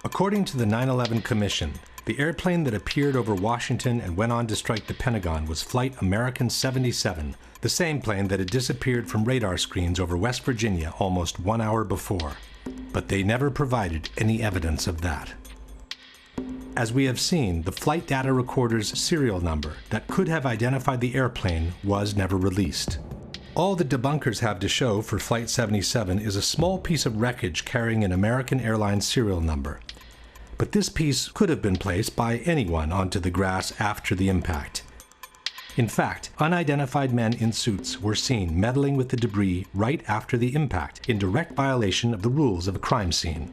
According to the 9/11 Commission, the airplane that appeared over Washington and went on to strike the Pentagon was Flight American 77, the same plane that had disappeared from radar screens over West Virginia almost 1 hour before. But they never provided any evidence of that. As we have seen, the flight data recorder's serial number that could have identified the airplane was never released. All the debunkers have to show for Flight 77 is a small piece of wreckage carrying an American Airlines serial number. But this piece could have been placed by anyone onto the grass after the impact. In fact, unidentified men in suits were seen meddling with the debris right after the impact, in direct violation of the rules of a crime scene.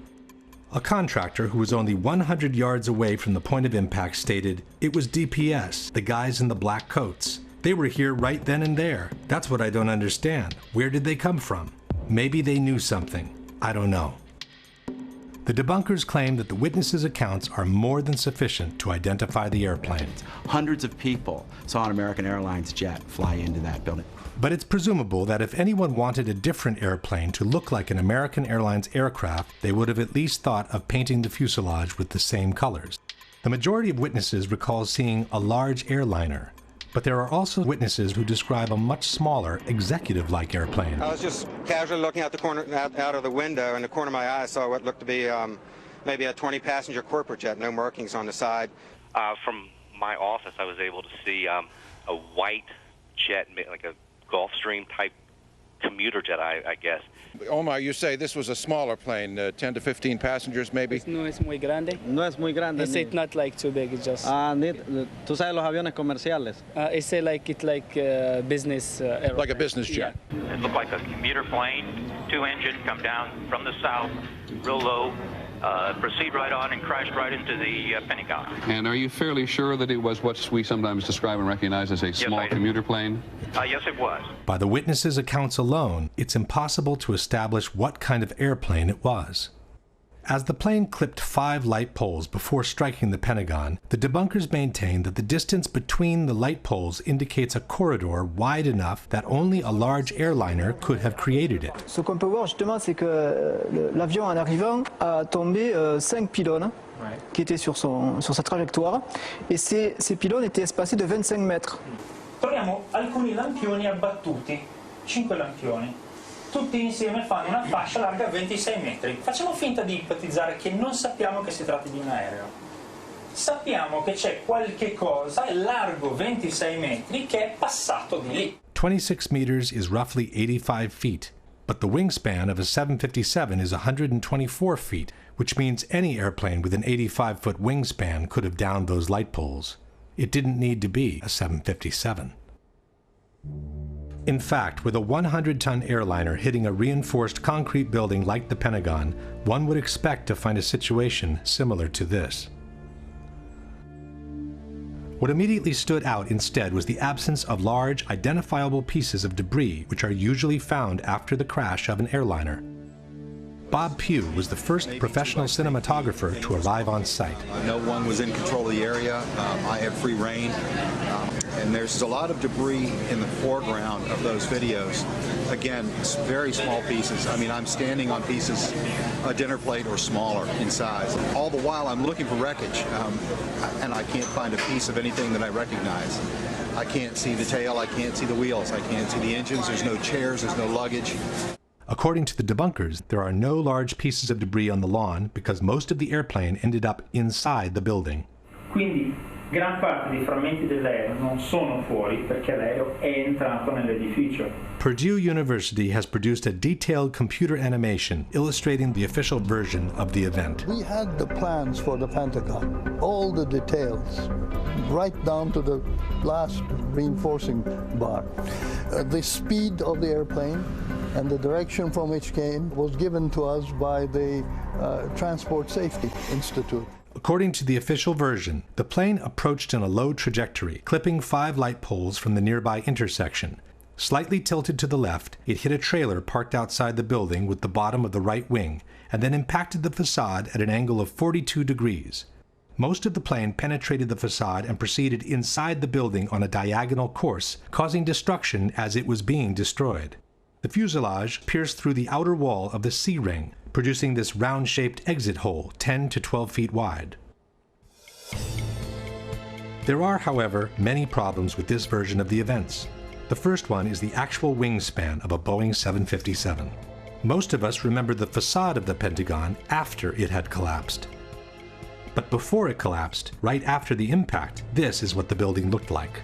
A contractor who was only 100 yards away from the point of impact stated, "It was DPS, the guys in the black coats. They were here right then and there. That's what I don't understand. Where did they come from? Maybe they knew something. I don't know." The debunkers claim that the witnesses' accounts are more than sufficient to identify the airplane. Hundreds of people saw an American Airlines jet fly into that building. But it's presumable that if anyone wanted a different airplane to look like an American Airlines aircraft, they would have at least thought of painting the fuselage with the same colors. The majority of witnesses recall seeing a large airliner, but there are also witnesses who describe a much smaller, executive-like airplane. I was just casually looking out the corner, out of the window, in the corner of my eye, I saw what looked to be maybe a 20-passenger corporate jet, no markings on the side. From my office, I was able to see a white jet, like a Gulfstream type commuter jet, I guess. Omar, you say this was a smaller plane, 10 to 15 passengers maybe? No es muy grande. No es muy grande. It's not like too big, it's just... tú sabes los aviones comerciales. It's like business airplane. Like a business jet. Yeah. It looked like a commuter plane, 2 engine, come down from the south, real low, proceed right on and crashed right into the Pentagon. And are you fairly sure that it was what we sometimes describe and recognize as a small commuter plane? Yes, it was. By the witnesses' accounts alone, it's impossible to establish what kind of airplane it was. As the plane clipped 5 light poles before striking the Pentagon, the debunkers maintain that the distance between the light poles indicates a corridor wide enough that only a large airliner could have created it. Ce qu'on peut voir justement, c'est que l'avion en arrivant a tombé 5 pylônes qui étaient sur sa trajectoire, et ces pylônes étaient espacés de 25 mètres. Troviamo alcuni lampioni abbattuti, 5 lampioni. Tutti insieme fanno una fascia larga 26 metri. Facciamo finta di ipotizzare che non sappiamo che si tratti di un aereo. Sappiamo che c'è qualche cosa largo 26 metri che è passato di lì. 26 meters is roughly 85 feet, but the wingspan of a 757 is 124 feet, which means any airplane with an 85-foot wingspan could have downed those light poles. It didn't need to be a 757. In fact, with a 100-ton airliner hitting a reinforced concrete building like the Pentagon, one would expect to find a situation similar to this. What immediately stood out instead was the absence of large, identifiable pieces of debris which are usually found after the crash of an airliner. Bob Pugh was the first professional cinematographer to arrive on site. No one was in control of the area. I had free reign. And there's a lot of debris in the foreground of those videos. Again, very small pieces. I mean, I'm standing on pieces, a dinner plate or smaller in size. All the while I'm looking for wreckage, and I can't find a piece of anything that I recognize. I can't see the tail, I can't see the wheels, I can't see the engines, there's no chairs, there's no luggage. According to the debunkers, there are no large pieces of debris on the lawn because most of the airplane ended up inside the building. Quindi gran parte dei frammenti dell'aereo non sono fuori perché l'aereo è entrato nell'edificio. Purdue University has produced a detailed computer animation illustrating the official version of the event. We had the plans for the Pentagon, all the details, right down to the last reinforcing bar. The speed of the airplane and the direction from which came was given to us by the Transport Safety Institute. According to the official version, the plane approached in a low trajectory, clipping 5 light poles from the nearby intersection. Slightly tilted to the left, it hit a trailer parked outside the building with the bottom of the right wing, and then impacted the facade at an angle of 42 degrees. Most of the plane penetrated the facade and proceeded inside the building on a diagonal course, causing destruction as it was being destroyed. The fuselage pierced through the outer wall of the C-ring, producing this round-shaped exit hole 10 to 12 feet wide. There are, however, many problems with this version of the events. The first one is the actual wingspan of a Boeing 757. Most of us remember the facade of the Pentagon after it had collapsed. But before it collapsed, right after the impact, this is what the building looked like.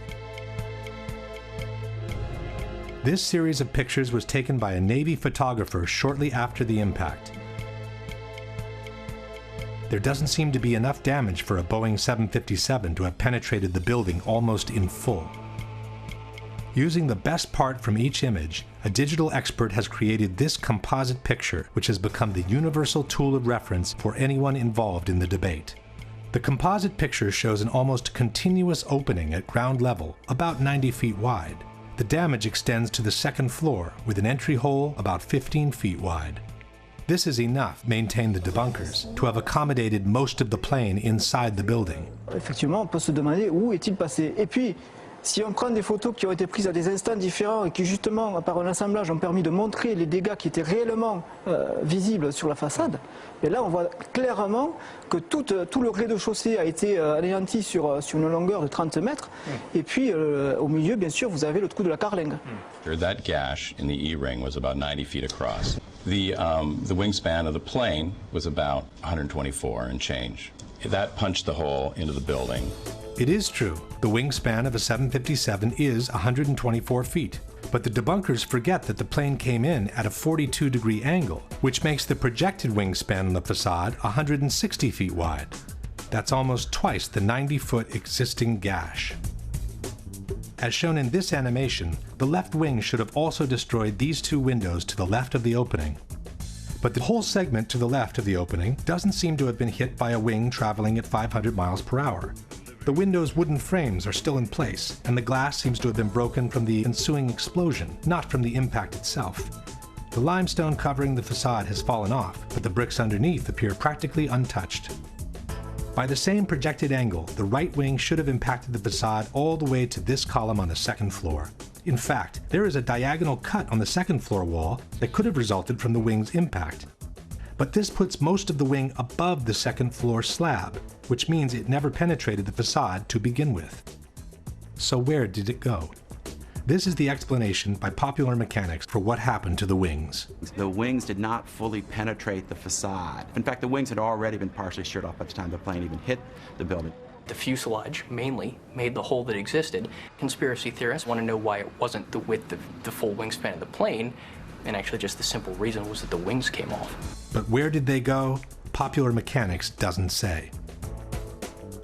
This series of pictures was taken by a Navy photographer shortly after the impact. There doesn't seem to be enough damage for a Boeing 757 to have penetrated the building almost in full. Using the best part from each image, a digital expert has created this composite picture, which has become the universal tool of reference for anyone involved in the debate. The composite picture shows an almost continuous opening at ground level, about 90 feet wide. The damage extends to the second floor, with an entry hole about 15 feet wide. This is enough, maintain the debunkers, to have accommodated most of the plane inside the building. Effectivement, on peut se demander où est-il passé. Et puis, si on prend des photos qui ont été prises à des instants différents et qui justement, par un assemblage, ont permis de montrer les dégâts qui étaient réellement visibles sur la façade, et là on voit clairement que tout le rez-de-chaussée a été anéanti sur une longueur de 30 mètres, et puis au milieu, bien sûr, vous avez le trou de la carlingue. That gash in the E-ring was about 90 feet across. The wingspan of the plane was about 124 and change. That punched the hole into the building. It is true, the wingspan of a 757 is 124 feet, but the debunkers forget that the plane came in at a 42-degree angle, which makes the projected wingspan on the facade 160 feet wide. That's almost twice the 90-foot existing gash. As shown in this animation, the left wing should have also destroyed these two windows to the left of the opening. But the whole segment to the left of the opening doesn't seem to have been hit by a wing traveling at 500 miles per hour. The window's wooden frames are still in place, and the glass seems to have been broken from the ensuing explosion, not from the impact itself. The limestone covering the facade has fallen off, but the bricks underneath appear practically untouched. By the same projected angle, the right wing should have impacted the facade all the way to this column on the second floor. In fact, there is a diagonal cut on the second floor wall that could have resulted from the wing's impact. But this puts most of the wing above the second floor slab, which means it never penetrated the facade to begin with. So where did it go? This is the explanation by Popular Mechanics for what happened to the wings. The wings did not fully penetrate the facade. In fact, the wings had already been partially sheared off by the time the plane even hit the building. The fuselage mainly made the hole that existed. Conspiracy theorists want to know why it wasn't the width of the full wingspan of the plane, and actually just the simple reason was that the wings came off. But where did they go? Popular Mechanics doesn't say.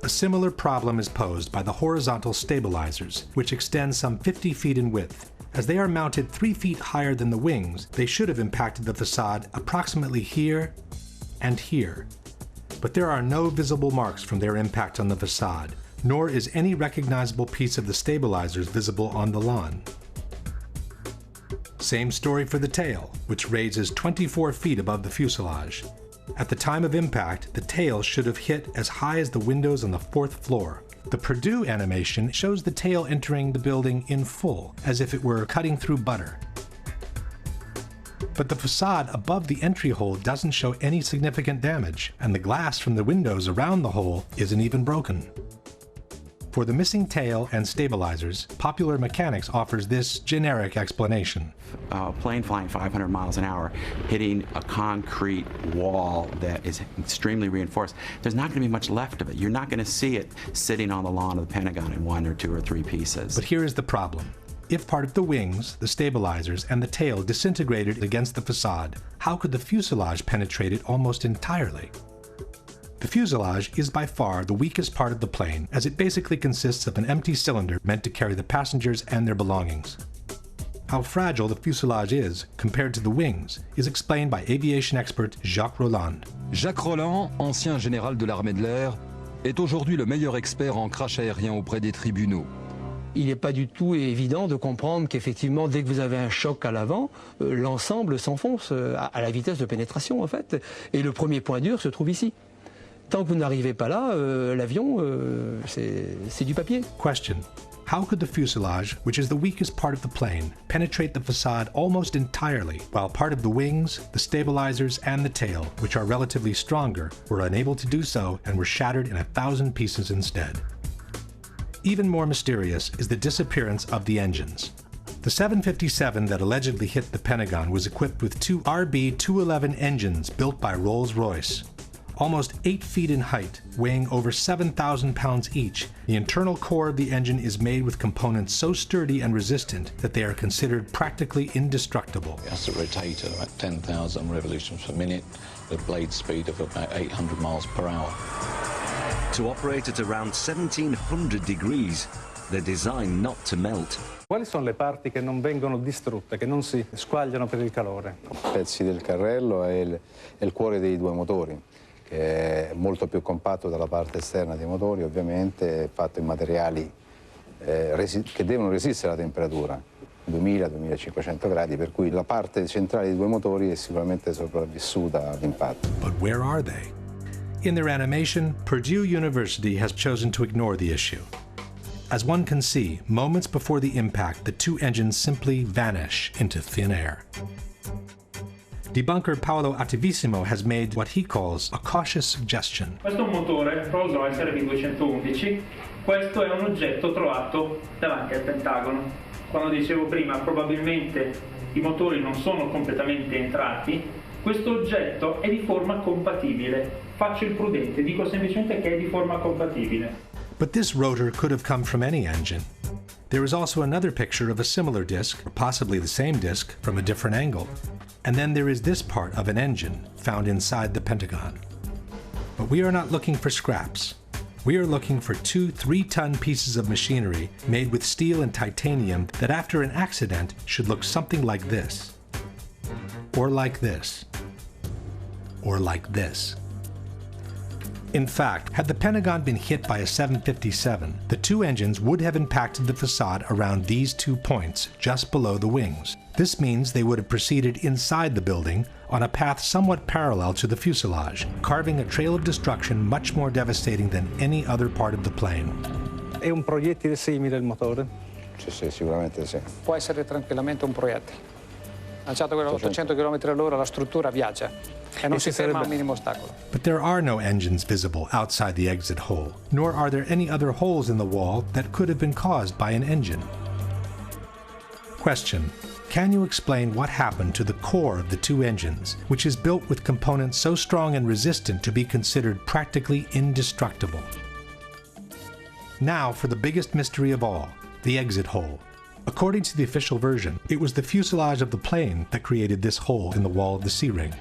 A similar problem is posed by the horizontal stabilizers, which extend some 50 feet in width. As they are mounted 3 feet higher than the wings, they should have impacted the facade approximately here and here. But there are no visible marks from their impact on the facade, nor is any recognizable piece of the stabilizers visible on the lawn. Same story for the tail, which raises 24 feet above the fuselage. At the time of impact, the tail should have hit as high as the windows on the 4th floor. The Purdue animation shows the tail entering the building in full, as if it were cutting through butter. But the facade above the entry hole doesn't show any significant damage, and the glass from the windows around the hole isn't even broken. For the missing tail and stabilizers, Popular Mechanics offers this generic explanation. A plane flying 500 miles an hour, hitting a concrete wall that is extremely reinforced, there's not going to be much left of it. You're not going to see it sitting on the lawn of the Pentagon in 1 or 2 or 3 pieces. But here is the problem. If part of the wings, the stabilizers, and the tail disintegrated against the facade, how could the fuselage penetrate it almost entirely? The fuselage is by far the weakest part of the plane, as it basically consists of an empty cylinder meant to carry the passengers and their belongings. How fragile the fuselage is compared to the wings is explained by aviation expert Jacques Rolland. Jacques Rolland, ancien général de l'armée de l'air, est aujourd'hui le meilleur expert en crash aérien auprès des tribunaux. Il n'est pas du tout évident de comprendre qu'effectivement, dès que vous avez un choc à l'avant, l'ensemble s'enfonce à la vitesse de pénétration en fait. Et le premier point dur se trouve ici. Tant que vous n'arrivez pas là, l'avion, c'est du papier. Question. How could the fuselage, which is the weakest part of the plane, penetrate the facade almost entirely, while part of the wings, the stabilizers, and the tail, which are relatively stronger, were unable to do so and were shattered in 1,000 pieces instead? Even more mysterious is the disappearance of the engines. The 757 that allegedly hit the Pentagon was equipped with two RB-211 engines built by Rolls-Royce. Almost 8 feet in height, weighing over 7,000 pounds each, the internal core of the engine is made with components so sturdy and resistant that they are considered practically indestructible. It has to rotate at about 10,000 revolutions per minute, with a blade speed of about 800 miles per hour. To operate at around 1700 degrees, they're designed not to melt. Quali sono le parti che non vengono distrutte, che non si squagliano per il calore? Pezzi del carrello e il cuore dei due motori, che è molto più compatto dalla parte esterna dei motori, ovviamente, fatto in materiali che devono resistere alla temperatura, 2000-2500 gradi, per cui la parte centrale dei due motori è sicuramente sopravvissuta all'impatto. But where are they? In their animation, Purdue University has chosen to ignore the issue. As one can see, moments before the impact, the two engines simply vanish into thin air. Debunker Paolo Attivissimo has made what he calls a cautious suggestion. Questo è un motore Rolls-Royce RB211. Questo è un oggetto trovato davanti al Pentagono. Quando dicevo prima, probabilmente i motori non sono completamente entrati, questo oggetto è di forma compatibile. Faccio il prudente, dico semplicemente che è di forma compatibile. But this rotor could have come from any engine. There is also another picture of a similar disc, or possibly the same disc, from a different angle. And then there is this part of an engine found inside the Pentagon. But we are not looking for scraps. We are looking for 2 3-ton pieces of machinery made with steel and titanium that after an accident should look something like this. Or like this. Or like this. In fact, had the Pentagon been hit by a 757, the two engines would have impacted the facade around these 2 points, just below the wings. This means they would have proceeded inside the building on a path somewhat parallel to the fuselage, carving a trail of destruction much more devastating than any other part of the plane. È un proiettile simile il motore? Sì, sicuramente sì. Può essere tranquillamente un proiettile. Lanciato a 800 km/h, la struttura viaggia. E non si ferma al minimo ostacolo. But there are no engines visible outside the exit hole, nor are there any other holes in the wall that could have been caused by an engine. Question: can you explain what happened to the core of the two engines, which is built with components so strong and resistant to be considered practically indestructible? Now for the biggest mystery of all, the exit hole. According to the official version, it was the fuselage of the plane that created this hole in the wall of the C-ring.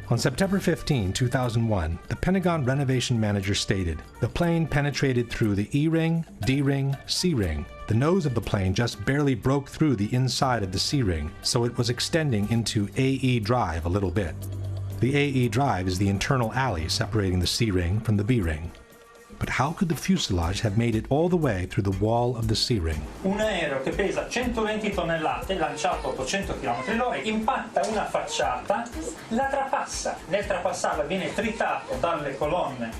On September 15, 2001, the Pentagon renovation manager stated, the plane penetrated through the E-ring, D-ring, C-ring. The nose of the plane just barely broke through the inside of the C-ring, so it was extending into AE drive a little bit. The AE drive is the internal alley separating the C-ring from the B-ring. But how could the fuselage have made it all the way through the wall of the C-ring? Un aereo che pesa 120 tonnellate, lanciato a 800 km/h, impatta una facciata, la trapassa. Nel trapassarla viene tritato dalle colonne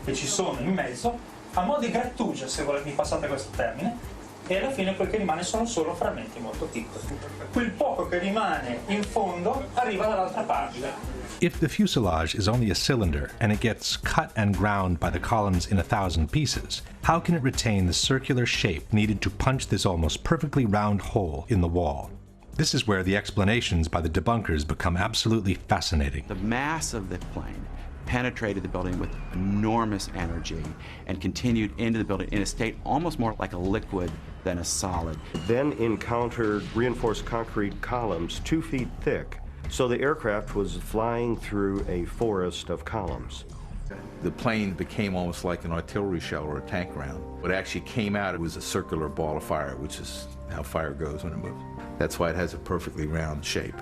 che ci sono in mezzo, a mo' di grattugia, se mi passate questo termine, e alla fine quel che rimane sono solo frammenti molto piccoli. Quel poco che rimane in fondo arriva dall'altra parte. If the fuselage is only a cylinder and it gets cut and ground by the columns in 1,000 pieces, how can it retain the circular shape needed to punch this almost perfectly round hole in the wall? This is where the explanations by the debunkers become absolutely fascinating. The mass of the plane penetrated the building with enormous energy and continued into the building in a state almost more like a liquid than a solid. Then encountered reinforced concrete columns 2 feet thick. So the aircraft was flying through a forest of columns. The plane became almost like an artillery shell or a tank round. What actually came out, it was a circular ball of fire, which is how fire goes when it moves. That's why it has a perfectly round shape.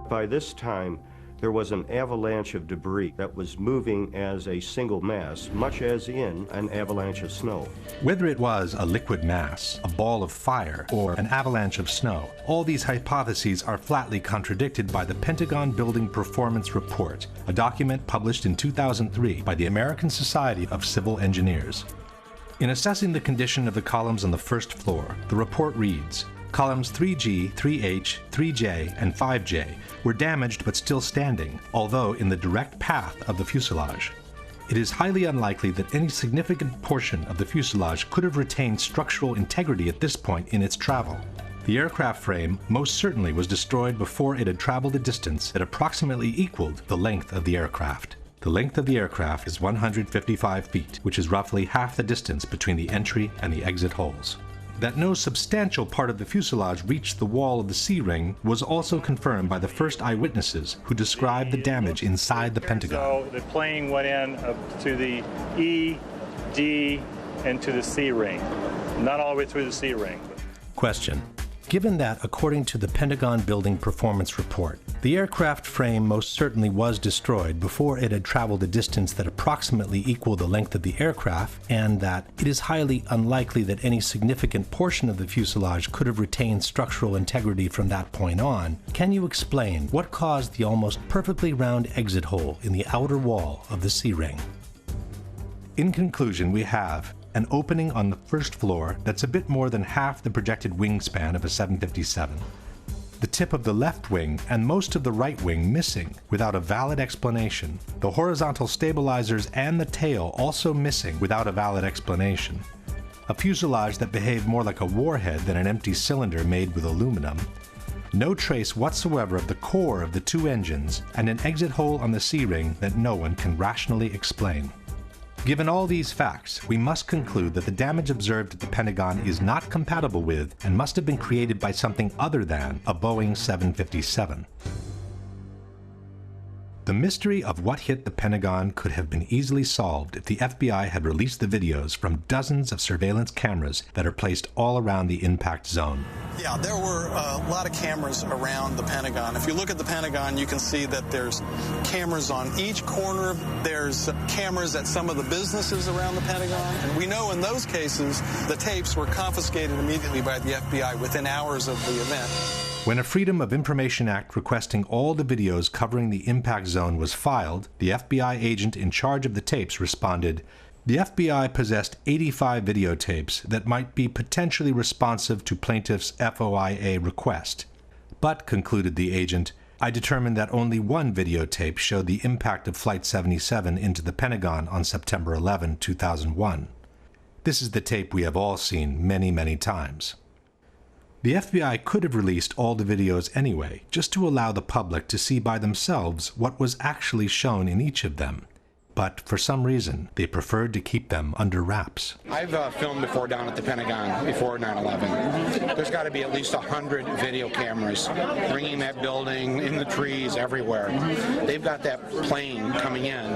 By this time, there was an avalanche of debris that was moving as a single mass, much as in an avalanche of snow. Whether it was a liquid mass, a ball of fire, or an avalanche of snow, all these hypotheses are flatly contradicted by the Pentagon Building Performance Report, a document published in 2003 by the American Society of Civil Engineers. In assessing the condition of the columns on the first floor, the report reads, columns 3G, 3H, 3J, and 5J were damaged but still standing, although in the direct path of the fuselage. It is highly unlikely that any significant portion of the fuselage could have retained structural integrity at this point in its travel. The aircraft frame most certainly was destroyed before it had traveled a distance that approximately equaled the length of the aircraft. The length of the aircraft is 155 feet, which is roughly half the distance between the entry and the exit holes. That no substantial part of the fuselage reached the wall of the C-ring was also confirmed by the first eyewitnesses who described the damage inside the Pentagon. So the plane went in to the E, D, and to the C-ring. Not all the way through the C-ring. Question. Given that, according to the Pentagon Building Performance Report, the aircraft frame most certainly was destroyed before it had traveled a distance that approximately equaled the length of the aircraft, and that it is highly unlikely that any significant portion of the fuselage could have retained structural integrity from that point on, can you explain what caused the almost perfectly round exit hole in the outer wall of the C-ring? In conclusion, we have an opening on the first floor that's a bit more than half the projected wingspan of a 757. The tip of the left wing and most of the right wing missing without a valid explanation. The horizontal stabilizers and the tail also missing without a valid explanation. A fuselage that behaved more like a warhead than an empty cylinder made with aluminum. No trace whatsoever of the core of the two engines, and an exit hole on the C-ring that no one can rationally explain. Given all these facts, we must conclude that the damage observed at the Pentagon is not compatible with and must have been created by something other than a Boeing 757. The mystery of what hit the Pentagon could have been easily solved if the FBI had released the videos from dozens of surveillance cameras that are placed all around the impact zone. Yeah, there were a lot of cameras around the Pentagon. If you look at the Pentagon, you can see that there's cameras on each corner. There's cameras at some of the businesses around the Pentagon. And we know in those cases, the tapes were confiscated immediately by the FBI within hours of the event. When a Freedom of Information Act requesting all the videos covering the impact zone was filed, the FBI agent in charge of the tapes responded, "The FBI possessed 85 videotapes that might be potentially responsive to plaintiff's FOIA request. But," concluded the agent, "I determined that only one videotape showed the impact of Flight 77 into the Pentagon on September 11, 2001. This is the tape we have all seen many, many times." The FBI could have released all the videos anyway, just to allow the public to see by themselves what was actually shown in each of them. But for some reason, they preferred to keep them under wraps. I've filmed before down at the Pentagon, before 9/11. There's got to be at least 100 video cameras ringing that building, in the trees, everywhere. They've got that plane coming in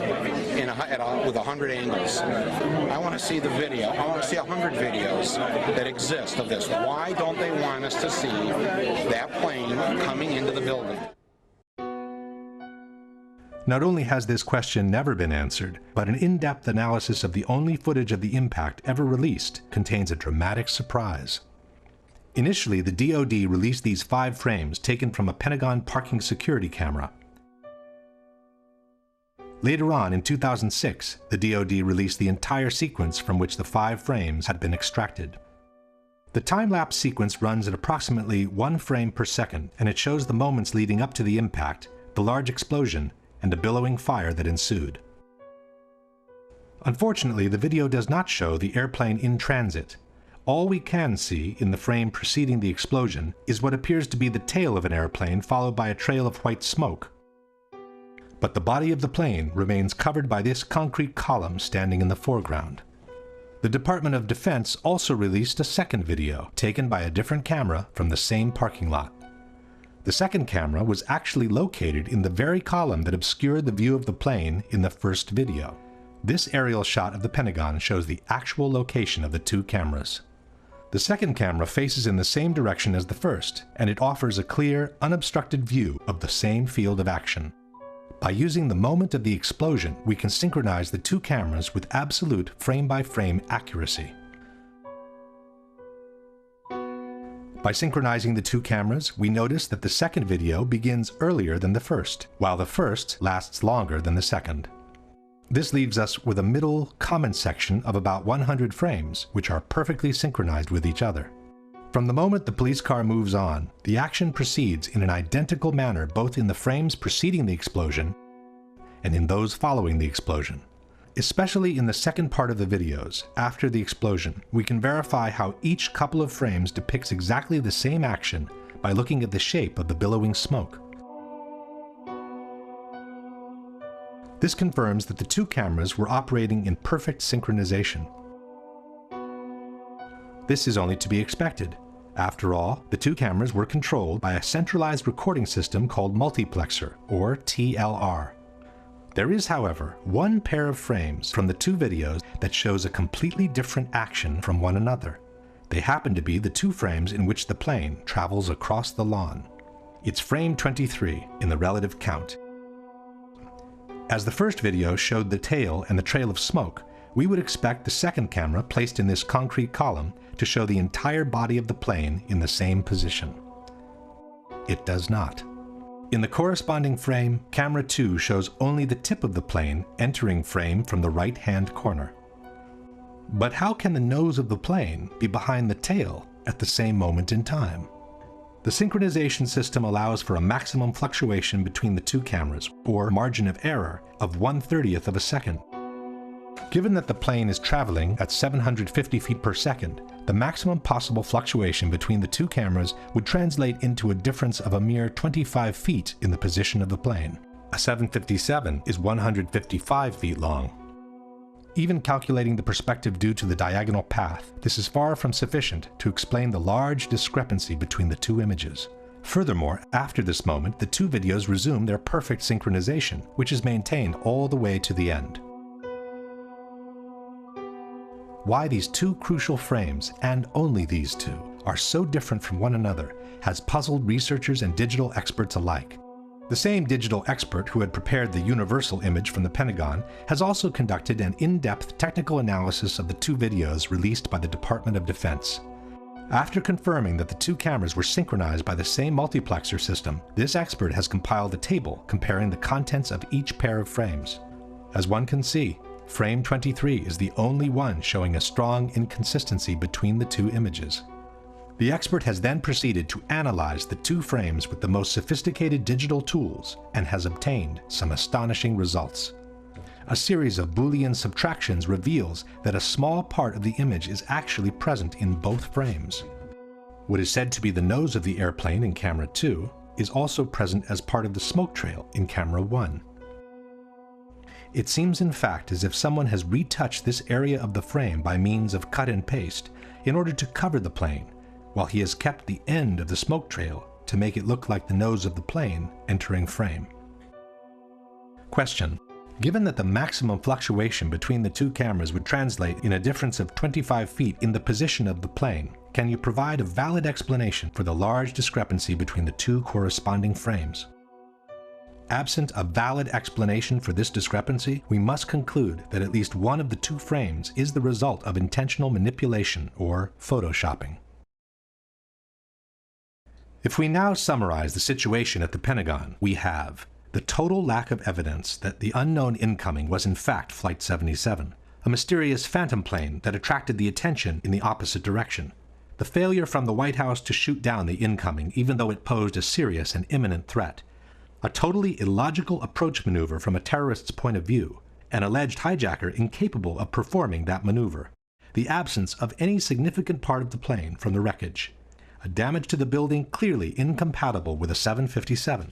with 100 angles. I want to see the video. I want to see 100 videos that exist of this. Why don't they want us to see that plane coming into the building? Not only has this question never been answered, but an in-depth analysis of the only footage of the impact ever released contains a dramatic surprise. Initially, the DoD released these 5 frames taken from a Pentagon parking security camera. Later on, in 2006, the DoD released the entire sequence from which the 5 frames had been extracted. The time-lapse sequence runs at approximately 1 frame per second, and it shows the moments leading up to the impact, the large explosion, and a billowing fire that ensued. Unfortunately, the video does not show the airplane in transit. All we can see in the frame preceding the explosion is what appears to be the tail of an airplane followed by a trail of white smoke. But the body of the plane remains covered by this concrete column standing in the foreground. The Department of Defense also released a second video, taken by a different camera from the same parking lot. The second camera was actually located in the very column that obscured the view of the plane in the first video. This aerial shot of the Pentagon shows the actual location of the 2 cameras. The second camera faces in the same direction as the first, and it offers a clear, unobstructed view of the same field of action. By using the moment of the explosion, we can synchronize the 2 cameras with absolute frame-by-frame accuracy. By synchronizing the 2 cameras, we notice that the second video begins earlier than the first, while the first lasts longer than the second. This leaves us with a middle comment section of about 100 frames, which are perfectly synchronized with each other. From the moment the police car moves on, the action proceeds in an identical manner both in the frames preceding the explosion and in those following the explosion. Especially in the second part of the videos, after the explosion, we can verify how each couple of frames depicts exactly the same action by looking at the shape of the billowing smoke. This confirms that the two cameras were operating in perfect synchronization. This is only to be expected. After all, the two cameras were controlled by a centralized recording system called multiplexer, or TLR. There is, however, one pair of frames from the two videos that shows a completely different action from one another. They happen to be the two frames in which the plane travels across the lawn. It's frame 23 in the relative count. As the first video showed the tail and the trail of smoke, we would expect the second camera placed in this concrete column to show the entire body of the plane in the same position. It does not. In the corresponding frame, camera 2 shows only the tip of the plane entering frame from the right-hand corner. But how can the nose of the plane be behind the tail at the same moment in time? The synchronization system allows for a maximum fluctuation between the two cameras, or margin of error, of 1/30th of a second. Given that the plane is traveling at 750 feet per second, the maximum possible fluctuation between the two cameras would translate into a difference of a mere 25 feet in the position of the plane. A 757 is 155 feet long. Even calculating the perspective due to the diagonal path, this is far from sufficient to explain the large discrepancy between the two images. Furthermore, after this moment, the two videos resume their perfect synchronization, which is maintained all the way to the end. Why these two crucial frames, and only these two, are so different from one another has puzzled researchers and digital experts alike. The same digital expert who had prepared the universal image from the Pentagon has also conducted an in-depth technical analysis of the two videos released by the Department of Defense. After confirming that the two cameras were synchronized by the same multiplexer system, this expert has compiled a table comparing the contents of each pair of frames. As one can see, frame 23 is the only one showing a strong inconsistency between the two images. The expert has then proceeded to analyze the two frames with the most sophisticated digital tools and has obtained some astonishing results. A series of Boolean subtractions reveals that a small part of the image is actually present in both frames. What is said to be the nose of the airplane in camera 2 is also present as part of the smoke trail in camera 1. It seems in fact as if someone has retouched this area of the frame by means of cut and paste in order to cover the plane, while he has kept the end of the smoke trail to make it look like the nose of the plane entering frame. Question: given that the maximum fluctuation between the two cameras would translate in a difference of 25 feet in the position of the plane, can you provide a valid explanation for the large discrepancy between the two corresponding frames? Absent a valid explanation for this discrepancy, we must conclude that at least one of the two frames is the result of intentional manipulation or photoshopping. If we now summarize the situation at the Pentagon, we have the total lack of evidence that the unknown incoming was in fact Flight 77, a mysterious phantom plane that attracted the attention in the opposite direction, the failure from the White House to shoot down the incoming even though it posed a serious and imminent threat, a totally illogical approach maneuver from a terrorist's point of view, an alleged hijacker incapable of performing that maneuver, the absence of any significant part of the plane from the wreckage, a damage to the building clearly incompatible with a 757,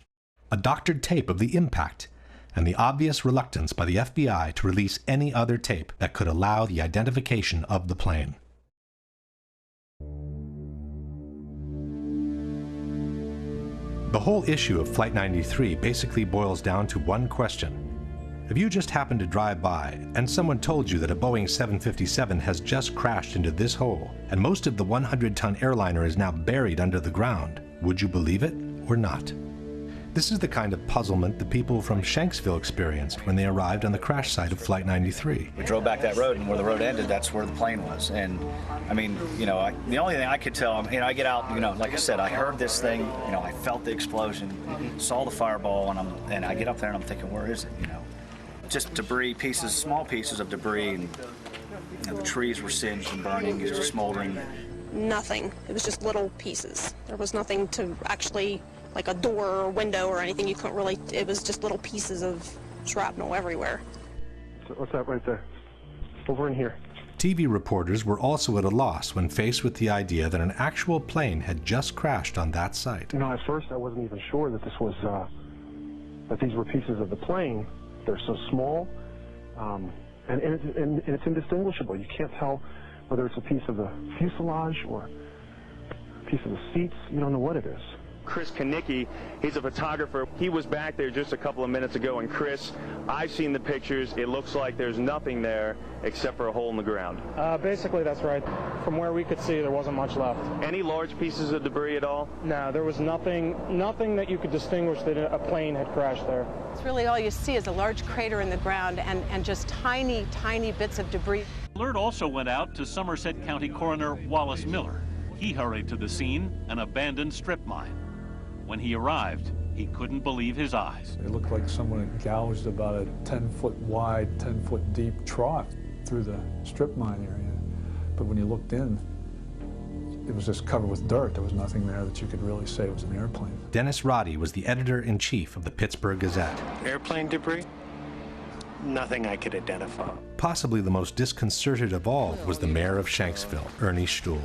a doctored tape of the impact, and the obvious reluctance by the FBI to release any other tape that could allow the identification of the plane. The whole issue of Flight 93 basically boils down to one question. If you just happened to drive by and someone told you that a Boeing 757 has just crashed into this hole and most of the 100-ton airliner is now buried under the ground, would you believe it or not? This is the kind of puzzlement the people from Shanksville experienced when they arrived on the crash site of Flight 93. We drove back that road, and where the road ended, that's where the plane was. And I mean, the only thing I could tell, I get out, like I said, I heard this thing, I felt the explosion, saw the fireball, and I get up there and I'm thinking, where is it, just debris pieces, small pieces of debris, and the trees were singed and burning, it was just smoldering. Nothing. It was just little pieces. There was nothing to actually, like a door or window or anything. You couldn't really, it was just little pieces of shrapnel everywhere. What's that right there? Over in here. TV reporters were also at a loss when faced with the idea that an actual plane had just crashed on that site. You know, at first I wasn't even sure that this was, that these were pieces of the plane. They're so small, and it's indistinguishable. You can't tell whether it's a piece of the fuselage or a piece of the seats. You don't know what it is. Chris Kanicki, he's a photographer. He was back there just a couple of minutes ago, and Chris, I've seen the pictures. It looks like there's nothing there except for a hole in the ground. Basically, that's right. From where we could see, there wasn't much left. Any large pieces of debris at all? No, there was nothing that you could distinguish that a plane had crashed there. It's really all you see is a large crater in the ground and just tiny, tiny bits of debris. Alert also went out to Somerset County Coroner Wallace Miller. He hurried to the scene, an abandoned strip mine. When he arrived, he couldn't believe his eyes. It looked like someone had gouged about a 10-foot wide, 10-foot deep trough through the strip mine area. But when you looked in, it was just covered with dirt. There was nothing there that you could really say was an airplane. Dennis Roddy was the editor-in-chief of the Pittsburgh Gazette. Airplane debris? Nothing I could identify. Possibly the most disconcerted of all was the mayor of Shanksville, Ernie Stuhl.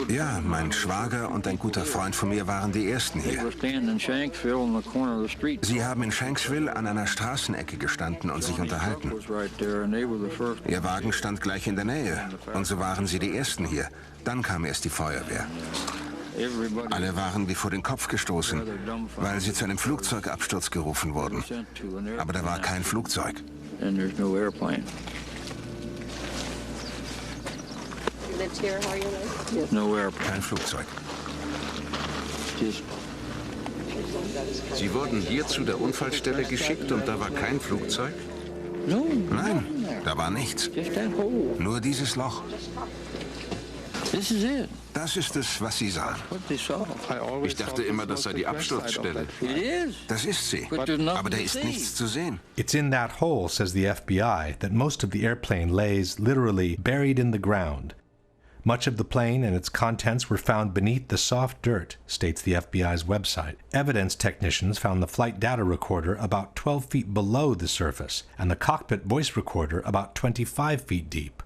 Ja, mein Schwager und ein guter Freund von mir waren die Ersten hier. Sie haben in Shanksville an einer Straßenecke gestanden und sich unterhalten. Ihr Wagen stand gleich in der Nähe und so waren sie die Ersten hier. Dann kam erst die Feuerwehr. Alle waren wie vor den Kopf gestoßen, weil sie zu einem Flugzeugabsturz gerufen wurden. Aber da war kein Flugzeug. Kein Flugzeug. Sie wurden hier zu der Unfallstelle geschickt und da war kein Flugzeug? Nein, da war nichts. Nur dieses Loch. Das ist es, was Sie sahen. Ich dachte immer, das sei die Absturzstelle. Das ist sie, aber da ist nichts zu sehen. It's in that hole, says the FBI, that most of the airplane lays literally buried in the ground. Much of the plane and its contents were found beneath the soft dirt, states the FBI's website. Evidence technicians found the flight data recorder about 12 feet below the surface and the cockpit voice recorder about 25 feet deep.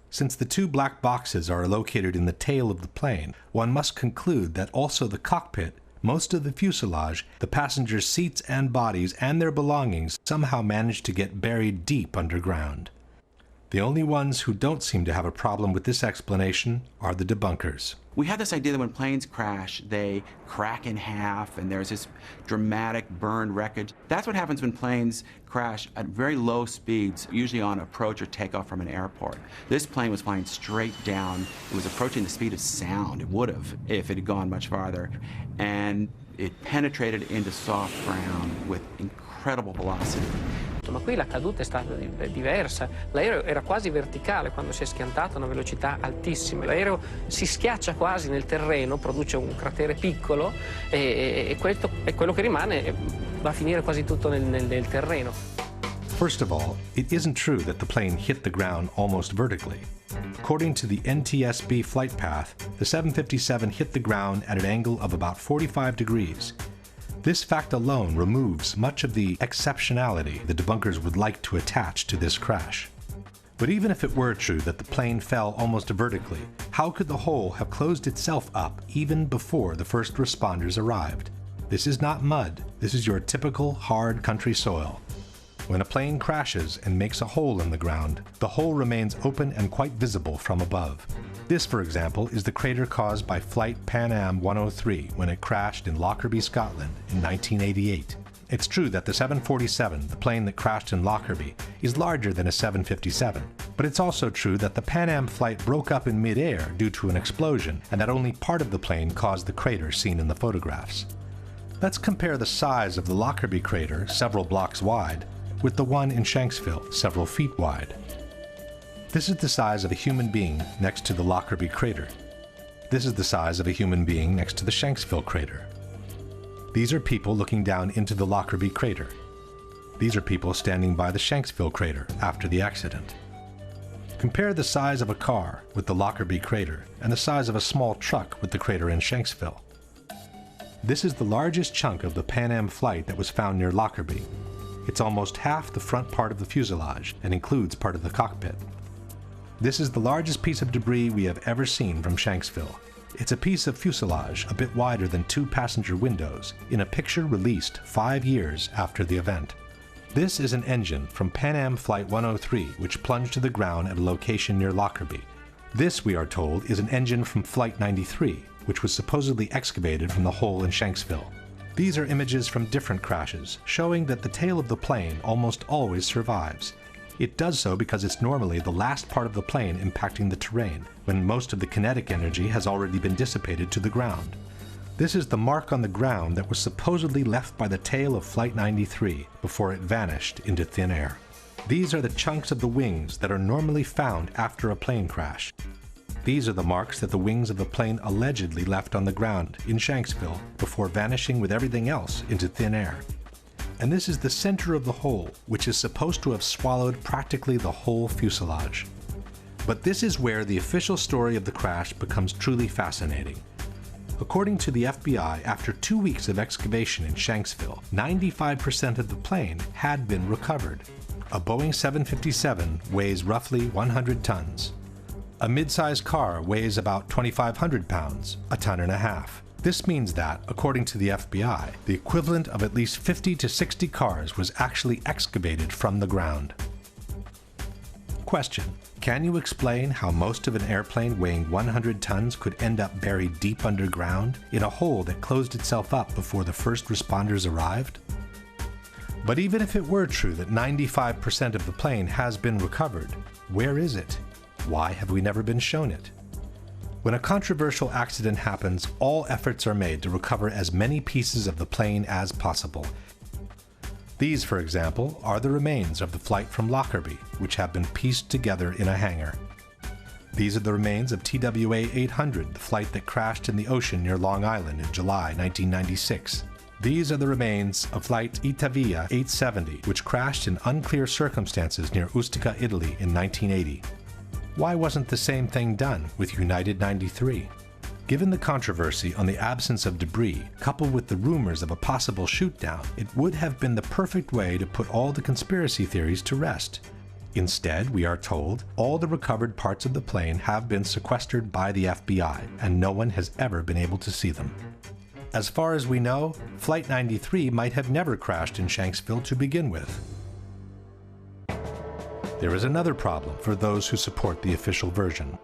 Since the two black boxes are located in the tail of the plane, one must conclude that also the cockpit, most of the fuselage, the passengers' seats and bodies, and their belongings somehow managed to get buried deep underground. The only ones who don't seem to have a problem with this explanation are the debunkers. We have this idea that when planes crash, they crack in half and there's this dramatic burned wreckage. That's what happens when planes crash at very low speeds, usually on approach or takeoff from an airport. This plane was flying straight down. It was approaching the speed of sound. It would have if it had gone much farther. And it penetrated into soft ground with incredible velocity. Ma qui la caduta è stata diversa. L'aereo era quasi verticale quando si è schiantato a una velocità altissima. L'aereo si schiaccia quasi nel terreno, produce un cratere piccolo e quello che rimane va a finire quasi tutto nel terreno. First of all, it isn't true that the plane hit the ground almost vertically. According to the NTSB flight path, the 757 hit the ground at an angle of about 45 degrees. This fact alone removes much of the exceptionality the debunkers would like to attach to this crash. But even if it were true that the plane fell almost vertically, how could the hole have closed itself up even before the first responders arrived? This is not mud. This is your typical hard country soil. When a plane crashes and makes a hole in the ground, the hole remains open and quite visible from above. This, for example, is the crater caused by Flight Pan Am 103 when it crashed in Lockerbie, Scotland in 1988. It's true that the 747, the plane that crashed in Lockerbie, is larger than a 757, but it's also true that the Pan Am flight broke up in mid-air due to an explosion and that only part of the plane caused the crater seen in the photographs. Let's compare the size of the Lockerbie crater, several blocks wide, with the one in Shanksville, several feet wide. This is the size of a human being next to the Lockerbie crater. This is the size of a human being next to the Shanksville crater. These are people looking down into the Lockerbie crater. These are people standing by the Shanksville crater after the accident. Compare the size of a car with the Lockerbie crater and the size of a small truck with the crater in Shanksville. This is the largest chunk of the Pan Am flight that was found near Lockerbie. It's almost half the front part of the fuselage and includes part of the cockpit. This is the largest piece of debris we have ever seen from Shanksville. It's a piece of fuselage a bit wider than 2 passenger windows in a picture released 5 years after the event. This is an engine from Pan Am Flight 103 which plunged to the ground at a location near Lockerbie. This, we are told, is an engine from Flight 93, which was supposedly excavated from the hole in Shanksville. These are images from different crashes, showing that the tail of the plane almost always survives. It does so because it's normally the last part of the plane impacting the terrain, when most of the kinetic energy has already been dissipated to the ground. This is the mark on the ground that was supposedly left by the tail of Flight 93 before it vanished into thin air. These are the chunks of the wings that are normally found after a plane crash. These are the marks that the wings of the plane allegedly left on the ground in Shanksville before vanishing with everything else into thin air. And this is the center of the hole, which is supposed to have swallowed practically the whole fuselage. But this is where the official story of the crash becomes truly fascinating. According to the FBI, after 2 weeks of excavation in Shanksville, 95% of the plane had been recovered. A Boeing 757 weighs roughly 100 tons. A mid-sized car weighs about 2,500 pounds, a ton and a half. This means that, according to the FBI, the equivalent of at least 50 to 60 cars was actually excavated from the ground. Question: can you explain how most of an airplane weighing 100 tons could end up buried deep underground in a hole that closed itself up before the first responders arrived? But even if it were true that 95% of the plane has been recovered, where is it? Why have we never been shown it? When a controversial accident happens, all efforts are made to recover as many pieces of the plane as possible. These, for example, are the remains of the flight from Lockerbie, which have been pieced together in a hangar. These are the remains of TWA 800, the flight that crashed in the ocean near Long Island in July 1996. These are the remains of flight Itavia 870, which crashed in unclear circumstances near Ustica, Italy in 1980. Why wasn't the same thing done with United 93? Given the controversy on the absence of debris, coupled with the rumors of a possible shoot-down, it would have been the perfect way to put all the conspiracy theories to rest. Instead, we are told, all the recovered parts of the plane have been sequestered by the FBI, and no one has ever been able to see them. As far as we know, Flight 93 might have never crashed in Shanksville to begin with. There is another problem for those who support the official version.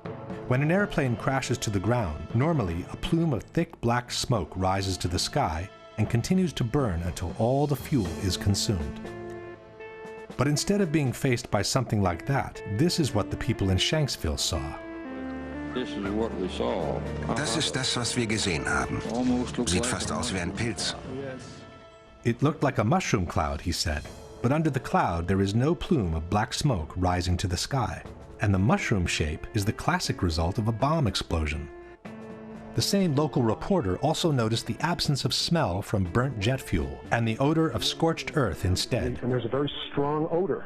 When an airplane crashes to the ground, normally a plume of thick black smoke rises to the sky and continues to burn until all the fuel is consumed. But instead of being faced by something like that, this is what the people in Shanksville saw. Das ist das, was wir gesehen haben. Sieht fast aus wie ein Pilz. It looked like a mushroom cloud, he said. But under the cloud there is no plume of black smoke rising to the sky, and the mushroom shape is the classic result of a bomb explosion. The same local reporter also noticed the absence of smell from burnt jet fuel and the odor of scorched earth instead. And there's a very strong odor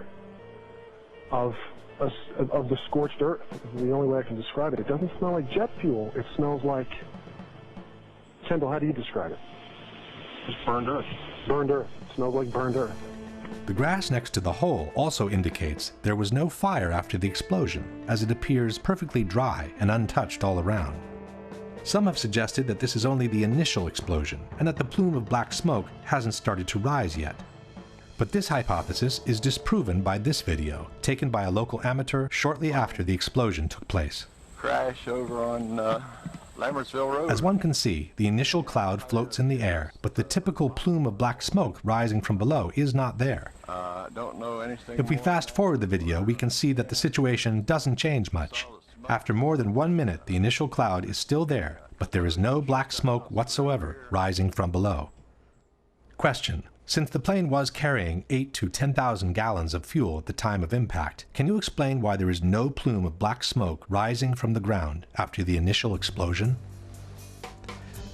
of the scorched earth. The only way I can describe it. It doesn't smell like jet fuel. It smells like... Kendall, how do you describe it? Just burned earth. Burned earth. It smells like burned earth. The grass next to the hole also indicates there was no fire after the explosion, as it appears perfectly dry and untouched all around. Some have suggested that this is only the initial explosion, and that the plume of black smoke hasn't started to rise yet. But this hypothesis is disproven by this video, taken by a local amateur shortly after the explosion took place. Crash over on Lambertsville Road. As one can see, the initial cloud floats in the air, but the typical plume of black smoke rising from below is not there. Don't know anything If we fast forward the video, we can see that the situation doesn't change much. After more than 1 minute, the initial cloud is still there, but there is no black smoke whatsoever rising from below. Question: since the plane was carrying 8,000 to 10,000 gallons of fuel at the time of impact, can you explain why there is no plume of black smoke rising from the ground after the initial explosion?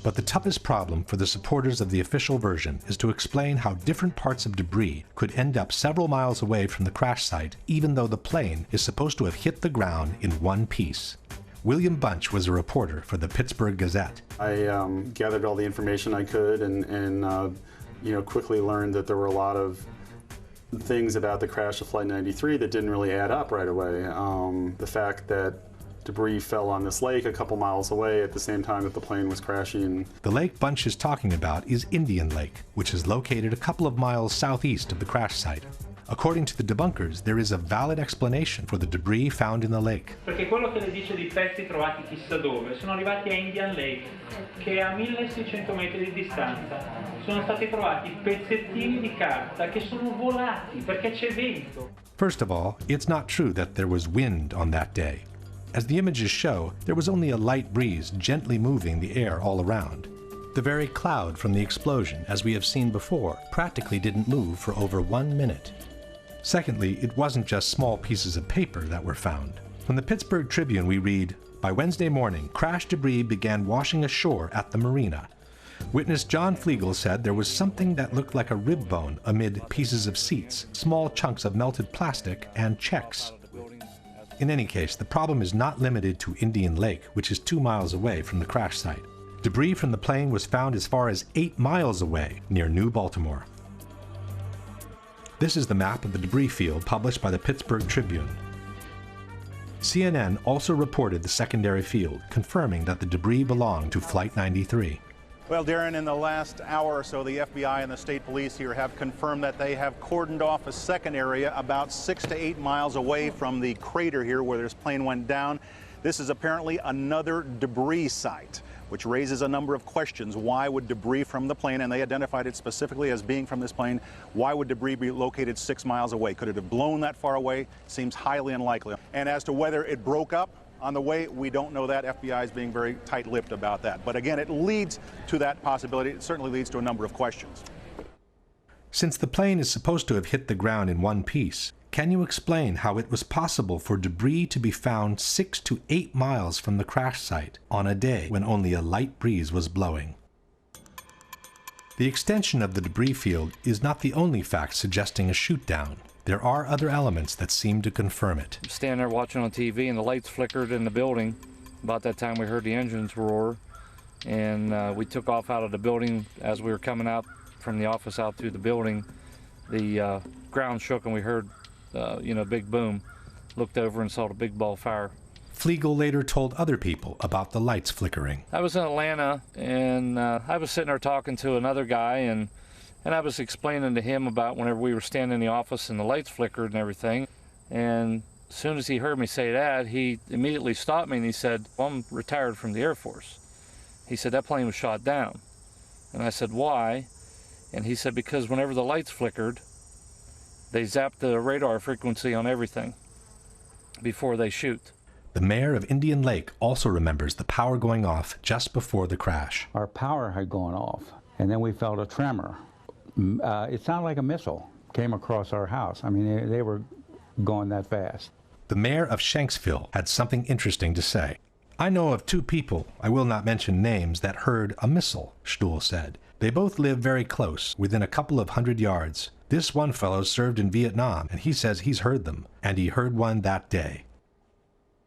But the toughest problem for the supporters of the official version is to explain how different parts of debris could end up several miles away from the crash site, even though the plane is supposed to have hit the ground in one piece. William Bunch was a reporter for the Pittsburgh Gazette. I gathered all the information I could and quickly learned that there were a lot of things about the crash of Flight 93 that didn't really add up right away. The fact that debris fell on this lake a couple miles away at the same time that the plane was crashing. The lake Bunch is talking about is Indian Lake, which is located a couple of miles southeast of the crash site. According to the debunkers, there is a valid explanation for the debris found in the lake. Perché quello che le dice di pezzi trovati chissà dove sono arrivati a Indian Lake, che è a 1600 metri di distanza. Sono stati trovati pezzettini di carta che sono volati perché c'è vento. First of all, it's not true that there was wind on that day. As the images show, there was only a light breeze gently moving the air all around. The very cloud from the explosion, as we have seen before, practically didn't move for over 1 minute. Secondly, it wasn't just small pieces of paper that were found. From the Pittsburgh Tribune we read, "By Wednesday morning, crash debris began washing ashore at the marina." Witness John Flegel said there was something that looked like a rib bone amid pieces of seats, small chunks of melted plastic, and checks. In any case, the problem is not limited to Indian Lake, which is 2 miles away from the crash site. Debris from the plane was found as far as 8 miles away, near New Baltimore. This is the map of the debris field published by the Pittsburgh Tribune. CNN also reported the secondary field, confirming that the debris belonged to Flight 93. Well, Darren, in the last hour or so, the FBI and the state police here have confirmed that they have cordoned off a second area about 6 to 8 miles away from the crater here where this plane went down. This is apparently another debris site, which raises a number of questions. Why would debris from the plane, and they identified it specifically as being from this plane, why would debris be located 6 miles away? Could it have blown that far away? Seems highly unlikely. And as to whether it broke up on the way, we don't know that. FBI is being very tight-lipped about that. But again, it leads to that possibility. It certainly leads to a number of questions. Since the plane is supposed to have hit the ground in one piece, can you explain how it was possible for debris to be found 6 to 8 miles from the crash site on a day when only a light breeze was blowing? The extension of the debris field is not the only fact suggesting a shoot-down. There are other elements that seem to confirm it. Standing there watching on TV and the lights flickered in the building. About that time we heard the engines roar, and we took off out of the building. As we were coming out from the office out through the building, the ground shook and we heard big boom. Looked over and saw the big ball of fire. Flegel later told other people about the lights flickering. I was in Atlanta, and I was sitting there talking to another guy, and I was explaining to him about whenever we were standing in the office and the lights flickered and everything. And as soon as he heard me say that, he immediately stopped me and he said, "Well, I'm retired from the Air Force." He said, "That plane was shot down." And I said, "Why?" And he said, "Because whenever the lights flickered, they zapped the radar frequency on everything before they shoot." The mayor of Indian Lake also remembers the power going off just before the crash. Our power had gone off, and then we felt a tremor. It sounded like a missile came across our house. I mean, they were going that fast. The mayor of Shanksville had something interesting to say. "I know of 2 people, I will not mention names, that heard a missile," Stuhl said. "They both live very close, within a couple of 100 yards. This one fellow served in Vietnam, and he says he's heard them, and he heard one that day."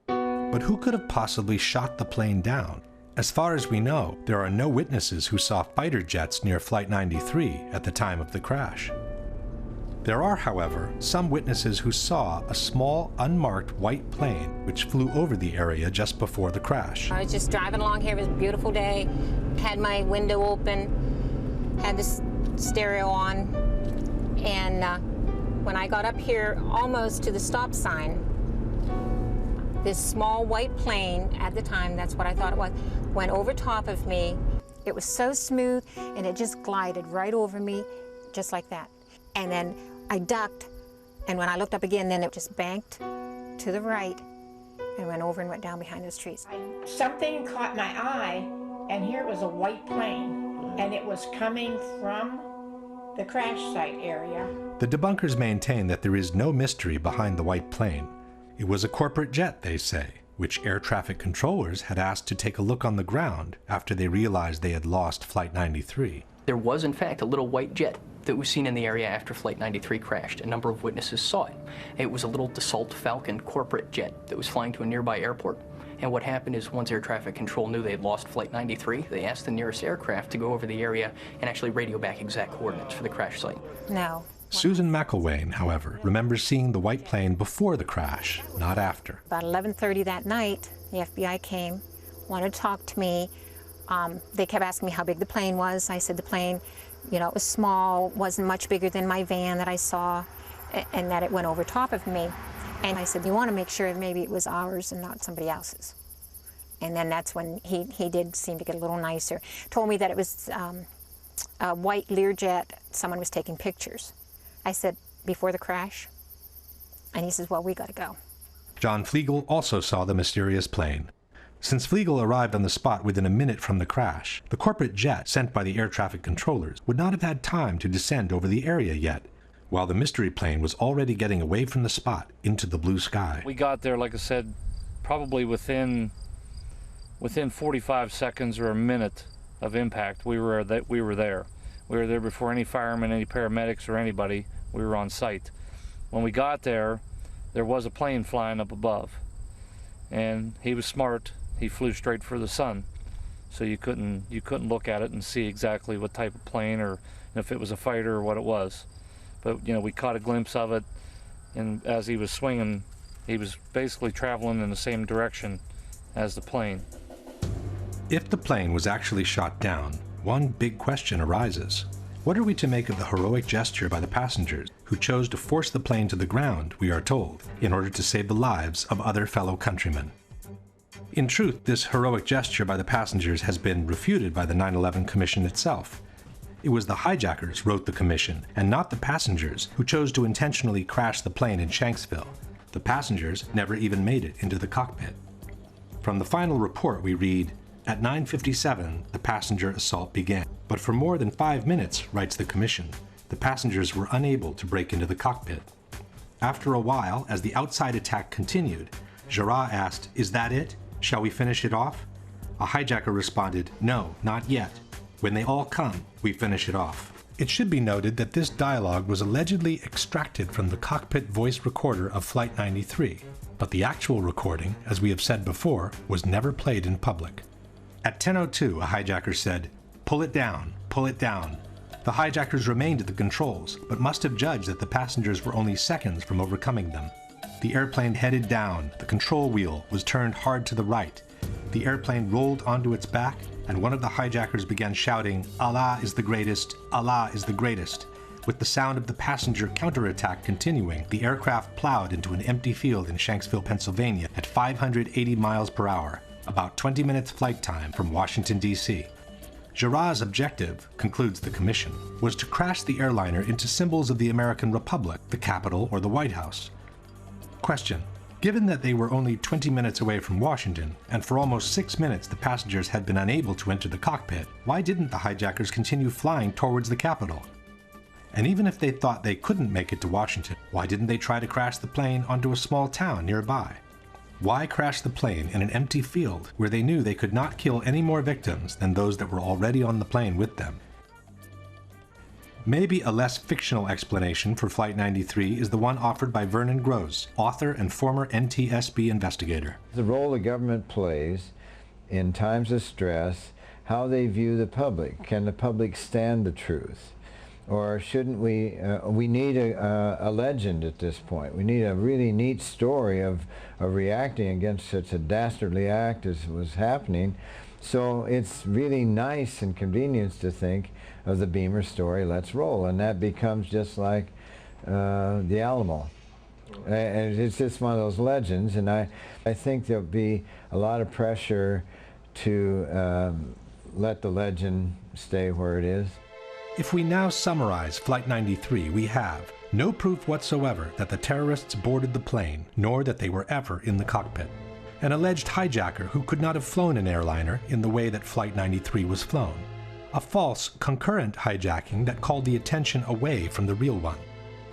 But who could have possibly shot the plane down? As far as we know, there are no witnesses who saw fighter jets near Flight 93 at the time of the crash. There are, however, some witnesses who saw a small, unmarked white plane which flew over the area just before the crash. I was just driving along here. It was a beautiful day. Had my window open, had the stereo on, and when I got up here almost to the stop sign, this small white plane, at the time, that's what I thought it was, went over top of me. It was so smooth, and it just glided right over me, just like that. And then I ducked, and when I looked up again, then it just banked to the right and went over and went down behind those trees. Something caught my eye, and here was a white plane, and it was coming from the crash site area. The debunkers maintain that there is no mystery behind the white plane. It was a corporate jet, they say, which air traffic controllers had asked to take a look on the ground after they realized they had lost Flight 93. There was, in fact, a little white jet that was seen in the area after Flight 93 crashed. A number of witnesses saw it. It was a little Dassault Falcon corporate jet that was flying to a nearby airport. And what happened is once air traffic control knew they had lost Flight 93, they asked the nearest aircraft to go over the area and actually radio back exact coordinates for the crash site. No. Susan McElwain, however, remembers seeing the white plane before the crash, not after. About 11:30 that night, the FBI came, wanted to talk to me. They kept asking me how big the plane was. I said the plane, it was small, wasn't much bigger than my van that I saw, and that it went over top of me. And I said, you want to make sure maybe it was ours and not somebody else's. And then that's when he did seem to get a little nicer. Told me that it was a white Learjet, someone was taking pictures. I said, before the crash? And he says, well, we got to go. John Flegel also saw the mysterious plane. Since Flegel arrived on the spot within a minute from the crash, the corporate jet sent by the air traffic controllers would not have had time to descend over the area yet, while the mystery plane was already getting away from the spot into the blue sky. We got there, like I said, probably within 45 seconds or a minute of impact. We were there. We were there before any firemen, any paramedics, or anybody. We were on site. When we got there, there was a plane flying up above, and he was smart. He flew straight for the sun, so you couldn't look at it and see exactly what type of plane or if it was a fighter or what it was. But we caught a glimpse of it, and as he was swinging, he was basically traveling in the same direction as the plane. If the plane was actually shot down, one big question arises. What are we to make of the heroic gesture by the passengers who chose to force the plane to the ground, we are told, in order to save the lives of other fellow countrymen? In truth, this heroic gesture by the passengers has been refuted by the 9/11 Commission itself. It was the hijackers, wrote the commission, and not the passengers, who chose to intentionally crash the plane in Shanksville. The passengers never even made it into the cockpit. From the final report we read, at 9:57, the passenger assault began. But for more than 5 minutes, writes the commission, the passengers were unable to break into the cockpit. After a while, as the outside attack continued, Jarrah asked, "Is that it? Shall we finish it off?" A hijacker responded, "No, not yet. When they all come, we finish it off." It should be noted that this dialogue was allegedly extracted from the cockpit voice recorder of Flight 93, but the actual recording, as we have said before, was never played in public. At 10:02, a hijacker said, "Pull it down, pull it down." The hijackers remained at the controls, but must have judged that the passengers were only seconds from overcoming them. The airplane headed down, the control wheel was turned hard to the right. The airplane rolled onto its back, and one of the hijackers began shouting, "Allah is the greatest, Allah is the greatest." With the sound of the passenger counterattack continuing, the aircraft plowed into an empty field in Shanksville, Pennsylvania at 580 miles per hour, about 20 minutes flight time from Washington, D.C. Jarrah's objective, concludes the commission, was to crash the airliner into symbols of the American Republic, the Capitol, or the White House. Question: given that they were only 20 minutes away from Washington, and for almost 6 minutes the passengers had been unable to enter the cockpit, why didn't the hijackers continue flying towards the Capitol? And even if they thought they couldn't make it to Washington, why didn't they try to crash the plane onto a small town nearby? Why crash the plane in an empty field where they knew they could not kill any more victims than those that were already on the plane with them? Maybe a less fictional explanation for Flight 93 is the one offered by Vernon Gross, author and former NTSB investigator. The role the government plays in times of stress, how they view the public. Can the public stand the truth? Or shouldn't we need a legend at this point. We need a really neat story of reacting against such a dastardly act as was happening. So it's really nice and convenient to think of the Beamer story, let's roll, and that becomes just like the Alamo. And it's just one of those legends, and I think there'll be a lot of pressure to let the legend stay where it is. If we now summarize Flight 93, we have no proof whatsoever that the terrorists boarded the plane, nor that they were ever in the cockpit. An alleged hijacker who could not have flown an airliner in the way that Flight 93 was flown. A false, concurrent hijacking that called the attention away from the real one.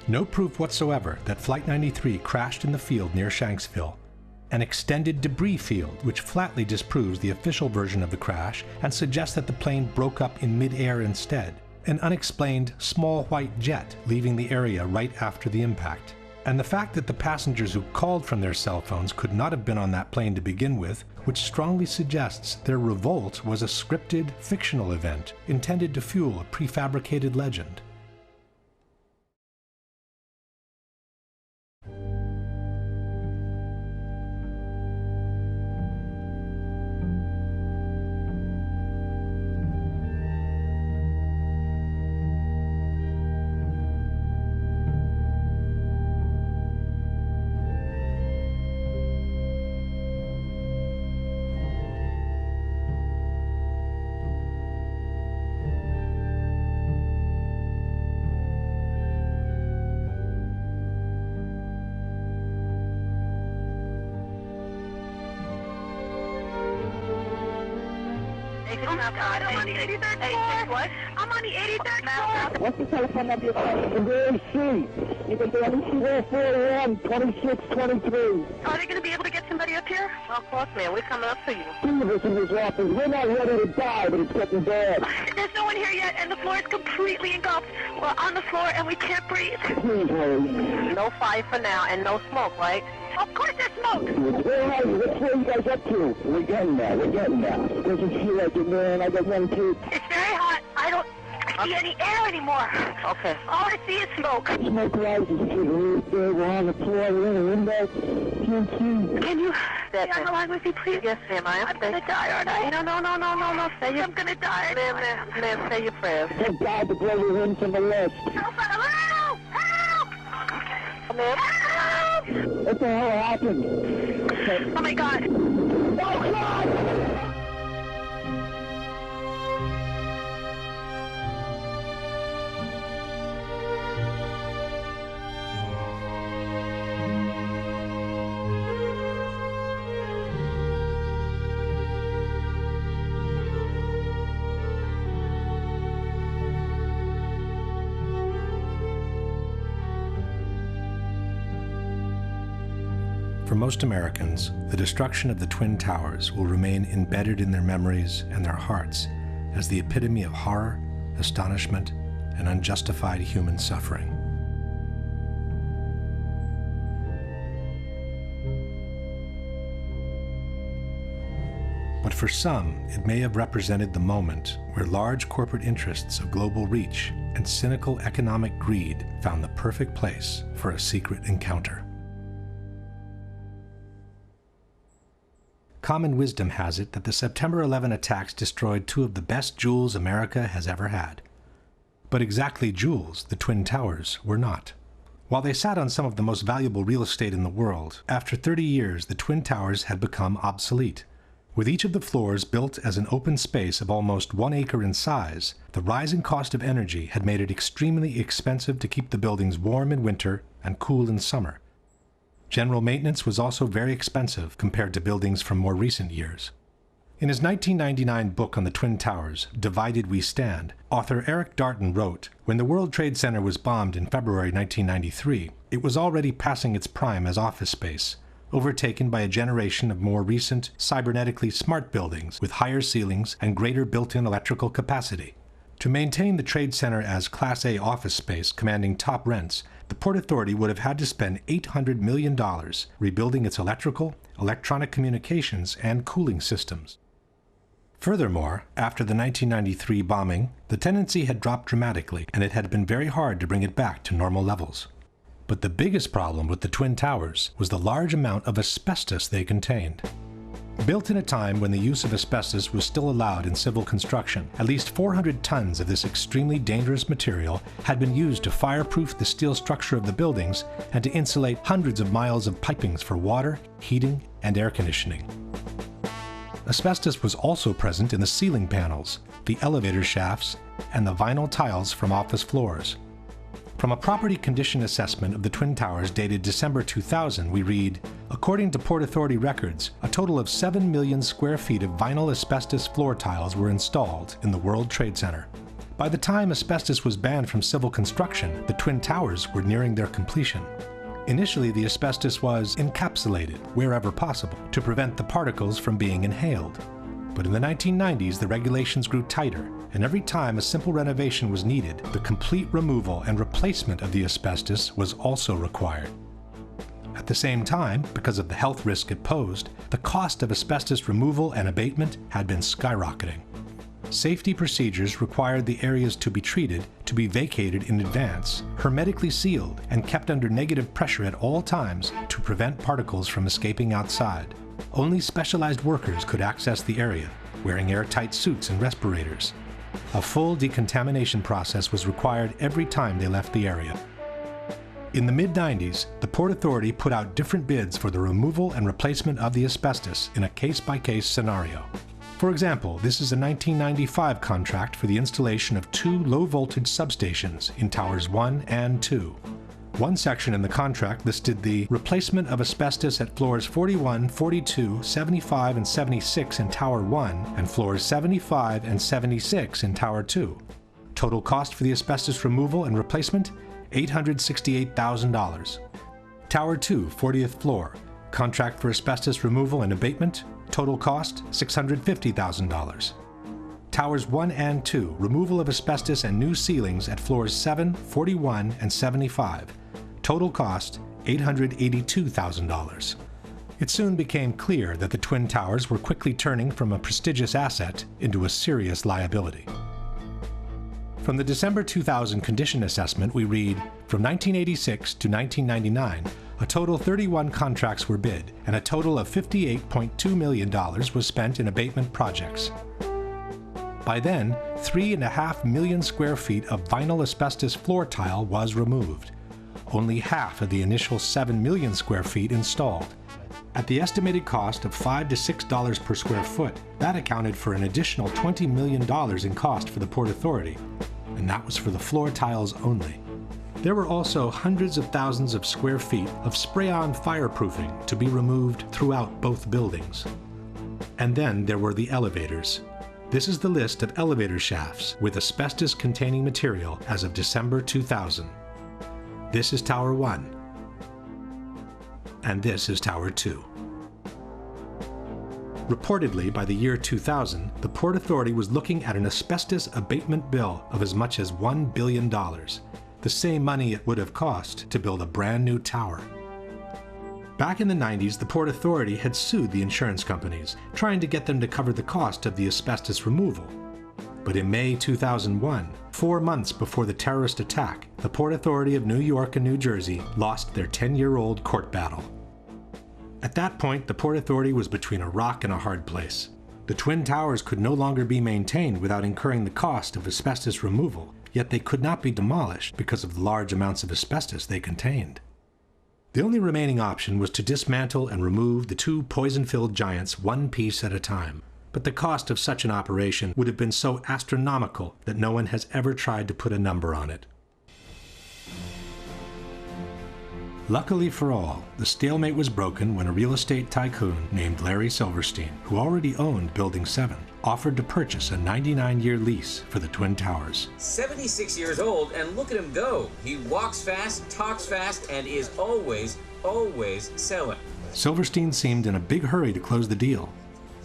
No proof whatsoever that Flight 93 crashed in the field near Shanksville. an extended debris field which flatly disproves the official version of the crash and suggests that the plane broke up in mid-air instead, an unexplained small white jet leaving the area right after the impact, and the fact that the passengers who called from their cell phones could not have been on that plane to begin with, which strongly suggests their revolt was a scripted, fictional event intended to fuel a prefabricated legend. I'm on the 83rd floor. What? I'm on the 83rd floor. What's the telephone number you're calling? Conveyor C. You can do anything 41 2623. Are they going to be able to get somebody up here? Well, of course, man. We're coming up for you. Two of us in this office. We're not ready to die, but it's getting bad. There's no one here yet, and the floor is completely engulfed. We're on the floor, and we can't breathe. Please hurry. No fire for now, and no smoke, right? Of course there's smoke. Where are you? What's where you guys up to? We're getting there. We're getting there. Doesn't feel like it, man. I got one kid. It's very hot. I don't see any air anymore. Okay. All I see is smoke. Smoke rises. We're on the floor. We're in the window. Can't see. Can you stay on the line with me, please? Yes, ma'am. I'm going to die, aren't I? No. I'm going to die. Ma'am, say your prayers. Thank God to blow you in from the left. Help! Help! Ma'am? Help! What the hell happened? Oh, my God. Oh, God! For most Americans, the destruction of the Twin Towers will remain embedded in their memories and their hearts as the epitome of horror, astonishment, and unjustified human suffering. But for some, it may have represented the moment where large corporate interests of global reach and cynical economic greed found the perfect place for a secret encounter. Common wisdom has it that the September 11 attacks destroyed two of the best jewels America has ever had. But exactly jewels, the Twin Towers, were not. While they sat on some of the most valuable real estate in the world, after 30 years the Twin Towers had become obsolete. With each of the floors built as an open space of almost 1 acre in size, the rising cost of energy had made it extremely expensive to keep the buildings warm in winter and cool in summer. General maintenance was also very expensive compared to buildings from more recent years. In his 1999 book on the Twin Towers, Divided We Stand, author Eric Darton wrote, "When the World Trade Center was bombed in February 1993, it was already passing its prime as office space, overtaken by a generation of more recent, cybernetically smart buildings with higher ceilings and greater built-in electrical capacity. To maintain the Trade Center as Class A office space commanding top rents, the Port Authority would have had to spend $800 million rebuilding its electrical, electronic communications, and cooling systems." Furthermore, after the 1993 bombing, the tenancy had dropped dramatically, and it had been very hard to bring it back to normal levels. But the biggest problem with the Twin Towers was the large amount of asbestos they contained. Built in a time when the use of asbestos was still allowed in civil construction, at least 400 tons of this extremely dangerous material had been used to fireproof the steel structure of the buildings and to insulate hundreds of miles of pipings for water, heating, and air conditioning. Asbestos was also present in the ceiling panels, the elevator shafts, and the vinyl tiles from office floors. From a property condition assessment of the Twin Towers dated December 2000, we read, "According to Port Authority records, a total of 7 million square feet of vinyl asbestos floor tiles were installed in the World Trade Center. By the time asbestos was banned from civil construction, the Twin Towers were nearing their completion. Initially, the asbestos was encapsulated wherever possible to prevent the particles from being inhaled. But in the 1990s, the regulations grew tighter, and every time a simple renovation was needed, the complete removal and replacement of the asbestos was also required. At the same time, because of the health risk it posed, the cost of asbestos removal and abatement had been skyrocketing. Safety procedures required the areas to be treated to be vacated in advance, hermetically sealed, and kept under negative pressure at all times to prevent particles from escaping outside. Only specialized workers could access the area, wearing airtight suits and respirators. A full decontamination process was required every time they left the area. In the mid-90s, the Port Authority put out different bids for the removal and replacement of the asbestos in a case-by-case scenario. For example, this is a 1995 contract for the installation of 2 low-voltage substations in Towers 1 and 2. One section in the contract listed the replacement of asbestos at floors 41, 42, 75, and 76 in Tower 1 and floors 75 and 76 in Tower 2. Total cost for the asbestos removal and replacement, $868,000. Tower 2, 40th floor, contract for asbestos removal and abatement, total cost, $650,000. Towers 1 and 2, removal of asbestos and new ceilings at floors 7, 41, and 75. Total cost, $882,000. It soon became clear that the Twin Towers were quickly turning from a prestigious asset into a serious liability. From the December 2000 condition assessment, we read, from 1986 to 1999, a total 31 contracts were bid, and a total of $58.2 million was spent in abatement projects. By then, 3.5 million square feet of vinyl asbestos floor tile was removed. Only half of the initial 7 million square feet installed. At the estimated cost of $5 to $6 per square foot, that accounted for an additional $20 million in cost for the Port Authority, and that was for the floor tiles only. There were also hundreds of thousands of square feet of spray-on fireproofing to be removed throughout both buildings. And then there were the elevators. This is the list of elevator shafts with asbestos-containing material as of December 2000. This is Tower 1, and this is Tower 2. Reportedly, by the year 2000, the Port Authority was looking at an asbestos abatement bill of as much as $1 billion, the same money it would have cost to build a brand new tower. Back in the 90s, the Port Authority had sued the insurance companies, trying to get them to cover the cost of the asbestos removal. But in May 2001, 4 months before the terrorist attack, the Port Authority of New York and New Jersey lost their 10-year-old court battle. At that point, the Port Authority was between a rock and a hard place. The Twin Towers could no longer be maintained without incurring the cost of asbestos removal, yet they could not be demolished because of the large amounts of asbestos they contained. The only remaining option was to dismantle and remove the 2 poison-filled giants one piece at a time. But the cost of such an operation would have been so astronomical that no one has ever tried to put a number on it. Luckily for all, the stalemate was broken when a real estate tycoon named Larry Silverstein, who already owned Building 7, offered to purchase a 99-year lease for the Twin Towers. 76 years old, and look at him go. He walks fast, talks fast, and is always selling. Silverstein seemed in a big hurry to close the deal.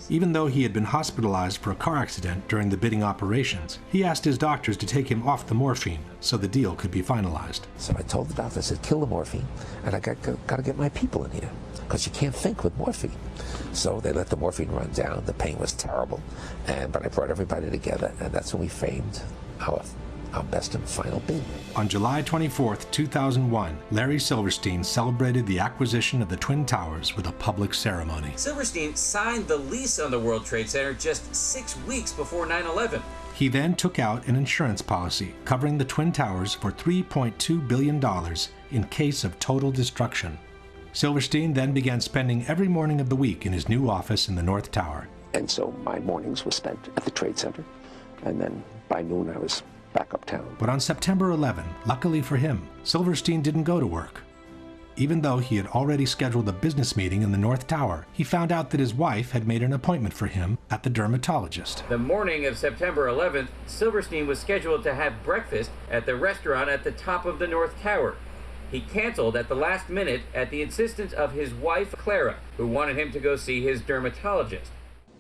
Even though he had been hospitalized for a car accident during the bidding operations, he asked his doctors to take him off the morphine so the deal could be finalized. So I told the doctor, I said, kill the morphine, and I got to get my people in here, because you can't think with morphine. So they let the morphine run down. The pain was terrible, but I brought everybody together, and that's when we framed our best and final bid. On July 24, 2001, Larry Silverstein celebrated the acquisition of the Twin Towers with a public ceremony. Silverstein signed the lease on the World Trade Center just 6 weeks before 9/11. He then took out an insurance policy covering the Twin Towers for $3.2 billion in case of total destruction. Silverstein then began spending every morning of the week in his new office in the North Tower. And so my mornings were spent at the Trade Center, and then by noon I was back uptown. But on September 11, luckily for him, Silverstein didn't go to work. Even though he had already scheduled a business meeting in the North Tower, he found out that his wife had made an appointment for him at the dermatologist. The morning of September 11th, Silverstein was scheduled to have breakfast at the restaurant at the top of the North Tower. He canceled at the last minute at the insistence of his wife, Clara, who wanted him to go see his dermatologist.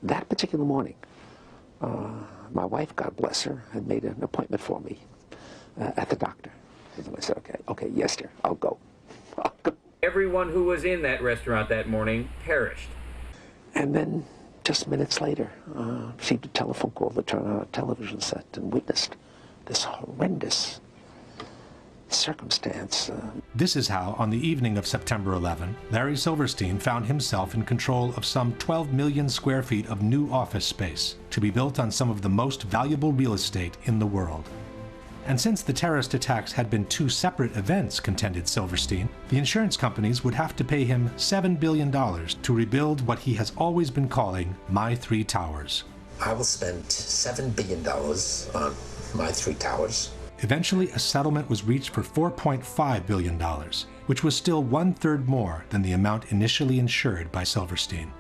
That particular morning, my wife, God bless her, had made an appointment for me at the doctor. And I said, okay, yes, dear, I'll go. Everyone who was in that restaurant that morning perished. And then, just minutes later, received a telephone call to turn on a television set and witnessed this horrendous circumstance. This is how, on the evening of September 11, Larry Silverstein found himself in control of some 12 million square feet of new office space to be built on some of the most valuable real estate in the world. And since the terrorist attacks had been two separate events, contended Silverstein, the insurance companies would have to pay him $7 billion to rebuild what he has always been calling My Three Towers. I will spend $7 billion on My Three Towers. Eventually, a settlement was reached for $4.5 billion, which was still 1/3 more than the amount initially insured by Silverstein.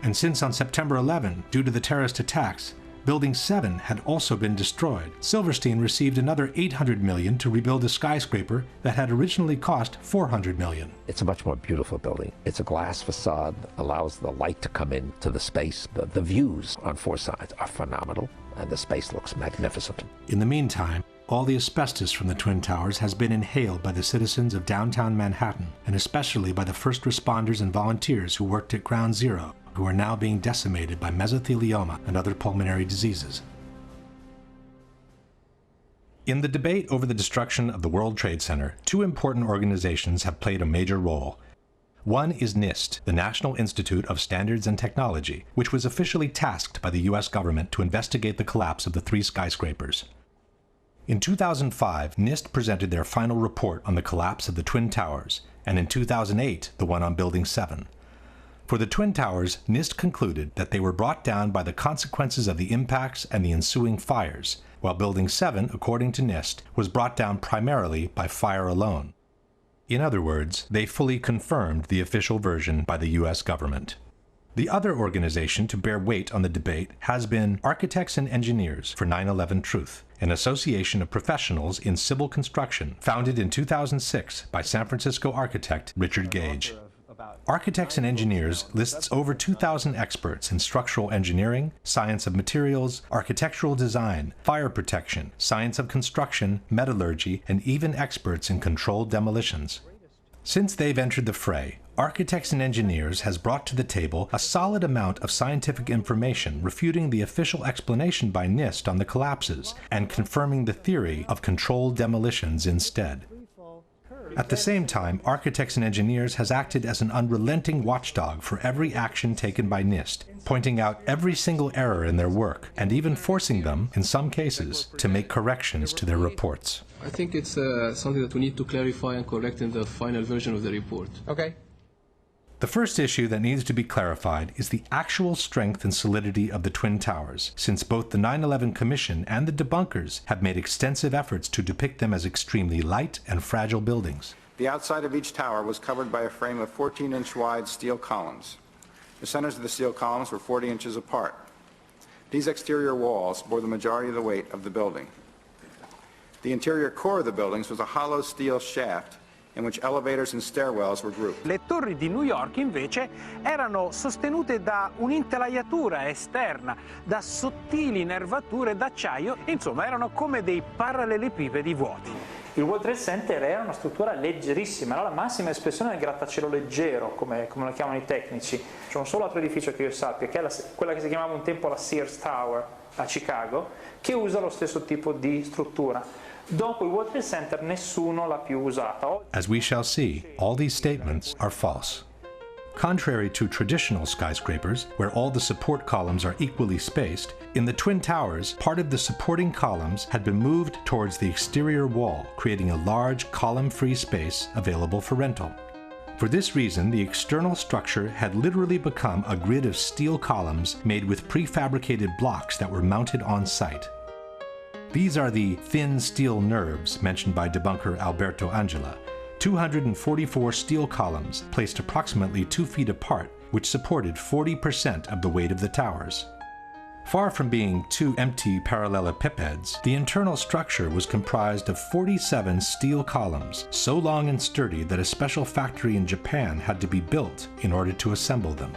And since on September 11, due to the terrorist attacks, Building 7 had also been destroyed, Silverstein received another $800 million to rebuild a skyscraper that had originally cost $400 million. It's a much more beautiful building. It's a glass facade, allows the light to come into the space. The views on four sides are phenomenal, and the space looks magnificent. In the meantime, all the asbestos from the Twin Towers has been inhaled by the citizens of downtown Manhattan, and especially by the first responders and volunteers who worked at Ground Zero, who are now being decimated by mesothelioma and other pulmonary diseases. In the debate over the destruction of the World Trade Center, two important organizations have played a major role. One is NIST, the National Institute of Standards and Technology, which was officially tasked by the U.S. government to investigate the collapse of the three skyscrapers. In 2005, NIST presented their final report on the collapse of the Twin Towers, and in 2008, the one on Building 7. For the Twin Towers, NIST concluded that they were brought down by the consequences of the impacts and the ensuing fires, while Building 7, according to NIST, was brought down primarily by fire alone. In other words, they fully confirmed the official version by the U.S. government. The other organization to bear weight on the debate has been Architects and Engineers for 9/11 Truth, an association of professionals in civil construction founded in 2006 by San Francisco architect Richard Gage. Architects and Engineers lists over 2,000 experts in structural engineering, science of materials, architectural design, fire protection, science of construction, metallurgy, and even experts in controlled demolitions. Since they've entered the fray, Architects and Engineers has brought to the table a solid amount of scientific information refuting the official explanation by NIST on the collapses and confirming the theory of controlled demolitions instead. At the same time, Architects and Engineers has acted as an unrelenting watchdog for every action taken by NIST, pointing out every single error in their work, and even forcing them, in some cases, to make corrections to their reports. I think it's something that we need to clarify and correct in the final version of the report. Okay. The first issue that needs to be clarified is the actual strength and solidity of the Twin Towers, since both the 9/11 Commission and the debunkers have made extensive efforts to depict them as extremely light and fragile buildings. The outside of each tower was covered by a frame of 14-inch wide steel columns. The centers of the steel columns were 40 inches apart. These exterior walls bore the majority of the weight of the building. The interior core of the buildings was a hollow steel shaft in which elevators and stairwells were grouped. Le torri di New York invece erano sostenute da un'intelaiatura esterna, da sottili nervature d'acciaio, insomma erano come dei parallelepipedi vuoti. Il World Trade Center era una struttura leggerissima, era la massima espressione del grattacielo leggero, come lo chiamano i tecnici. C'è un solo altro edificio che io sappia, che è quella che si chiamava un tempo la Sears Tower a Chicago, che usa lo stesso tipo di struttura. Dopo il World Trade Center nessuno l'ha più usata. As we shall see, all these statements are false. Contrary to traditional skyscrapers, where all the support columns are equally spaced, in the Twin Towers, part of the supporting columns had been moved towards the exterior wall, creating a large column-free space available for rental. For this reason, the external structure had literally become a grid of steel columns made with prefabricated blocks that were mounted on site. These are the thin steel nerves mentioned by debunker Alberto Angela, 244 steel columns placed approximately 2 feet apart, which supported 40% of the weight of the towers. Far from being two empty parallelepipeds, the internal structure was comprised of 47 steel columns, so long and sturdy that a special factory in Japan had to be built in order to assemble them.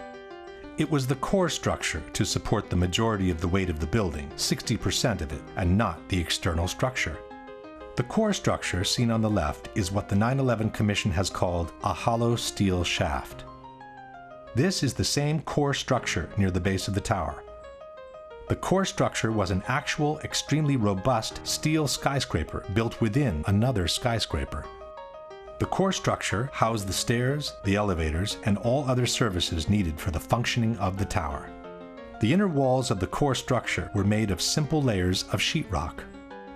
It was the core structure to support the majority of the weight of the building, 60% of it, and not the external structure. The core structure seen on the left is what the 9/11 Commission has called a hollow steel shaft. This is the same core structure near the base of the tower. The core structure was an actual, extremely robust steel skyscraper built within another skyscraper. The core structure housed the stairs, the elevators, and all other services needed for the functioning of the tower. The inner walls of the core structure were made of simple layers of sheetrock.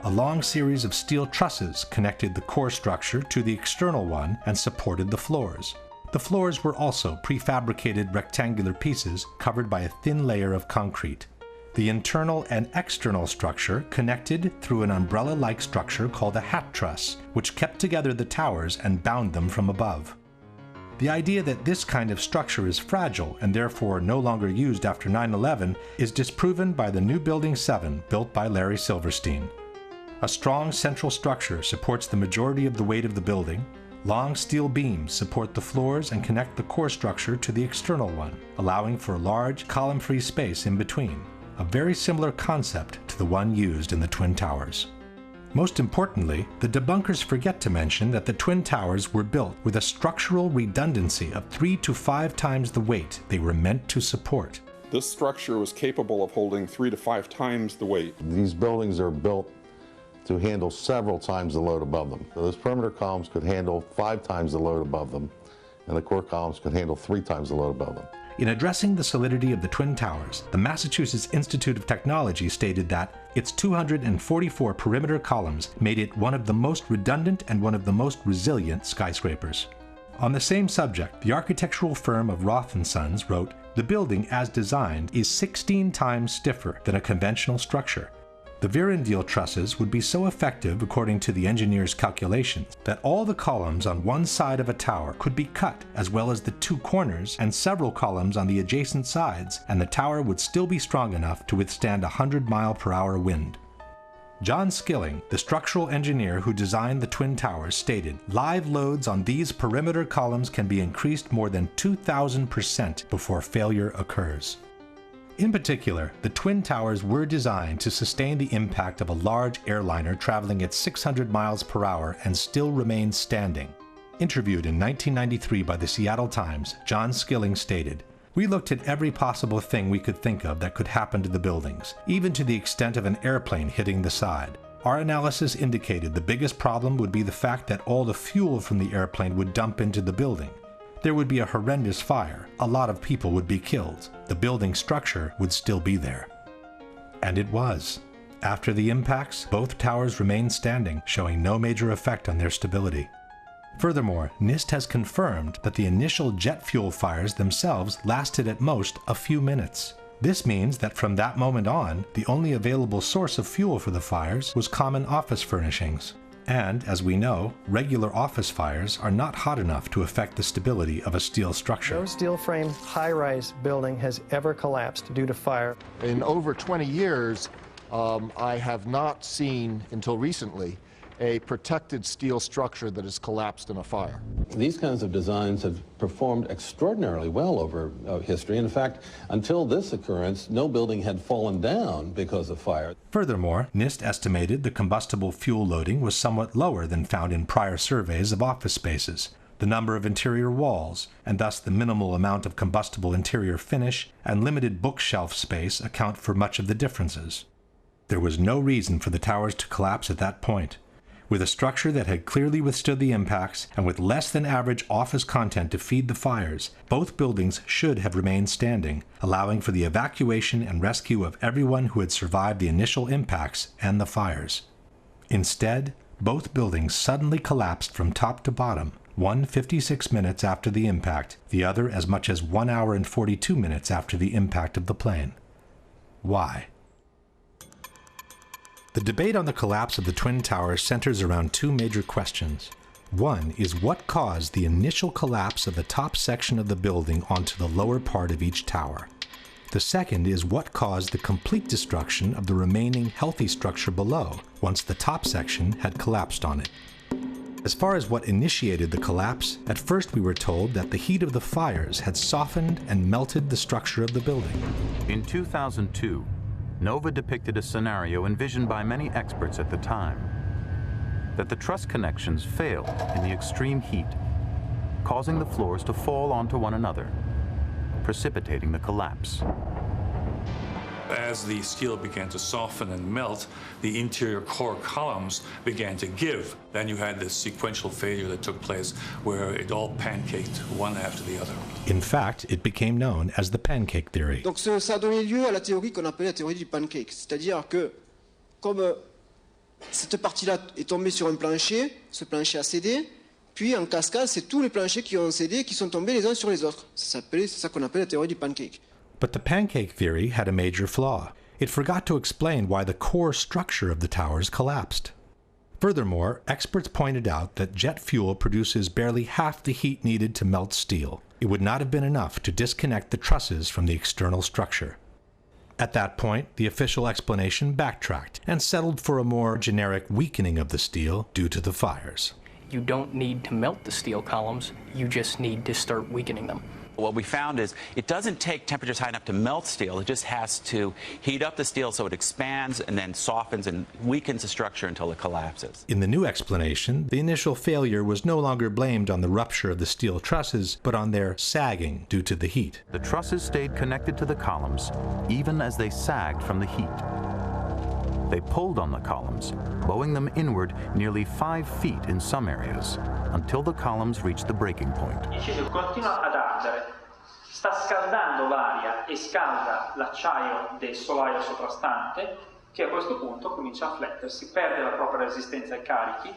A long series of steel trusses connected the core structure to the external one and supported the floors. The floors were also prefabricated rectangular pieces covered by a thin layer of concrete. The internal and external structure connected through an umbrella-like structure called a hat truss, which kept together the towers and bound them from above. The idea that this kind of structure is fragile and therefore no longer used after 9/11 is disproven by the new Building 7 built by Larry Silverstein. A strong central structure supports the majority of the weight of the building. Long steel beams support the floors and connect the core structure to the external one, allowing for a large column-free space in between. A very similar concept to the one used in the Twin Towers. Most importantly, the debunkers forget to mention that the Twin Towers were built with a structural redundancy of 3 to 5 times the weight they were meant to support. This structure was capable of holding 3 to 5 times the weight. These buildings are built to handle several times the load above them. So those perimeter columns could handle 5 times the load above them, and the core columns could handle 3 times the load above them. In addressing the solidity of the Twin Towers, the Massachusetts Institute of Technology stated that its 244 perimeter columns made it one of the most redundant and one of the most resilient skyscrapers. On the same subject, the architectural firm of Roth & Sons wrote, "The building as designed is 16 times stiffer than a conventional structure. The Vierendeel trusses would be so effective, according to the engineer's calculations, that all the columns on one side of a tower could be cut, as well as the 2 corners and several columns on the adjacent sides, and the tower would still be strong enough to withstand a 100-mile-per-hour wind." John Skilling, the structural engineer who designed the Twin Towers, stated, "Live loads on these perimeter columns can be increased more than 2,000% before failure occurs." In particular, the Twin Towers were designed to sustain the impact of a large airliner traveling at 600 miles per hour and still remain standing. Interviewed in 1993 by the Seattle Times, John Skilling stated, "We looked at every possible thing we could think of that could happen to the buildings, even to the extent of an airplane hitting the side. Our analysis indicated the biggest problem would be the fact that all the fuel from the airplane would dump into the building. There would be a horrendous fire, a lot of people would be killed, the building structure would still be there." And it was. After the impacts, both towers remained standing, showing no major effect on their stability. Furthermore, NIST has confirmed that the initial jet fuel fires themselves lasted at most a few minutes. This means that from that moment on, the only available source of fuel for the fires was common office furnishings. And, as we know, regular office fires are not hot enough to affect the stability of a steel structure. No steel frame high-rise building has ever collapsed due to fire. In over 20 years, I have not seen, until recently, a protected steel structure that has collapsed in a fire. These kinds of designs have performed extraordinarily well over history. In fact, until this occurrence, no building had fallen down because of fire. Furthermore, NIST estimated the combustible fuel loading was somewhat lower than found in prior surveys of office spaces. The number of interior walls, and thus the minimal amount of combustible interior finish and limited bookshelf space account for much of the differences. There was no reason for the towers to collapse at that point. With a structure that had clearly withstood the impacts, and with less than average office content to feed the fires, both buildings should have remained standing, allowing for the evacuation and rescue of everyone who had survived the initial impacts and the fires. Instead, both buildings suddenly collapsed from top to bottom, one 56 minutes after the impact, the other as much as 1 hour and 42 minutes after the impact of the plane. Why? The debate on the collapse of the Twin Towers centers around 2 major questions. One is what caused the initial collapse of the top section of the building onto the lower part of each tower. The second is what caused the complete destruction of the remaining healthy structure below, once the top section had collapsed on it. As far as what initiated the collapse, at first we were told that the heat of the fires had softened and melted the structure of the building. In 2002, NOVA depicted a scenario envisioned by many experts at the time, that the truss connections failed in the extreme heat, causing the floors to fall onto one another, precipitating the collapse. As the steel began to soften and melt, the interior core columns began to give. Then you had this sequential failure that took place where it all pancaked one after the other. In fact, it became known as the pancake theory. Donc ça a donné lieu à la théorie qu'on appelait la théorie du pancake, c'est-à-dire que comme cette partie-là est tombée sur un plancher, ce plancher a cédé, puis en cascade, c'est tous les planchers qui ont cédé, qui sont tombés les uns sur les autres. C'est ça qu'on appelle la théorie du pancake. But the pancake theory had a major flaw. It forgot to explain why the core structure of the towers collapsed. Furthermore, experts pointed out that jet fuel produces barely half the heat needed to melt steel. It would not have been enough to disconnect the trusses from the external structure. At that point, the official explanation backtracked and settled for a more generic weakening of the steel due to the fires. You don't need to melt the steel columns, you just need to start weakening them. What we found is it doesn't take temperatures high enough to melt steel. It just has to heat up the steel so it expands and then softens and weakens the structure until it collapses. In the new explanation, the initial failure was no longer blamed on the rupture of the steel trusses, but on their sagging due to the heat. The trusses stayed connected to the columns, even as they sagged from the heat. They pulled on the columns, bowing them inward nearly 5 feet in some areas, until the columns reached the breaking point. Il ceso continua ad ardere, sta scaldando l'aria e scalda l'acciaio del solaio soprastante, che a questo punto comincia a flettersi, perde la propria resistenza ai carichi,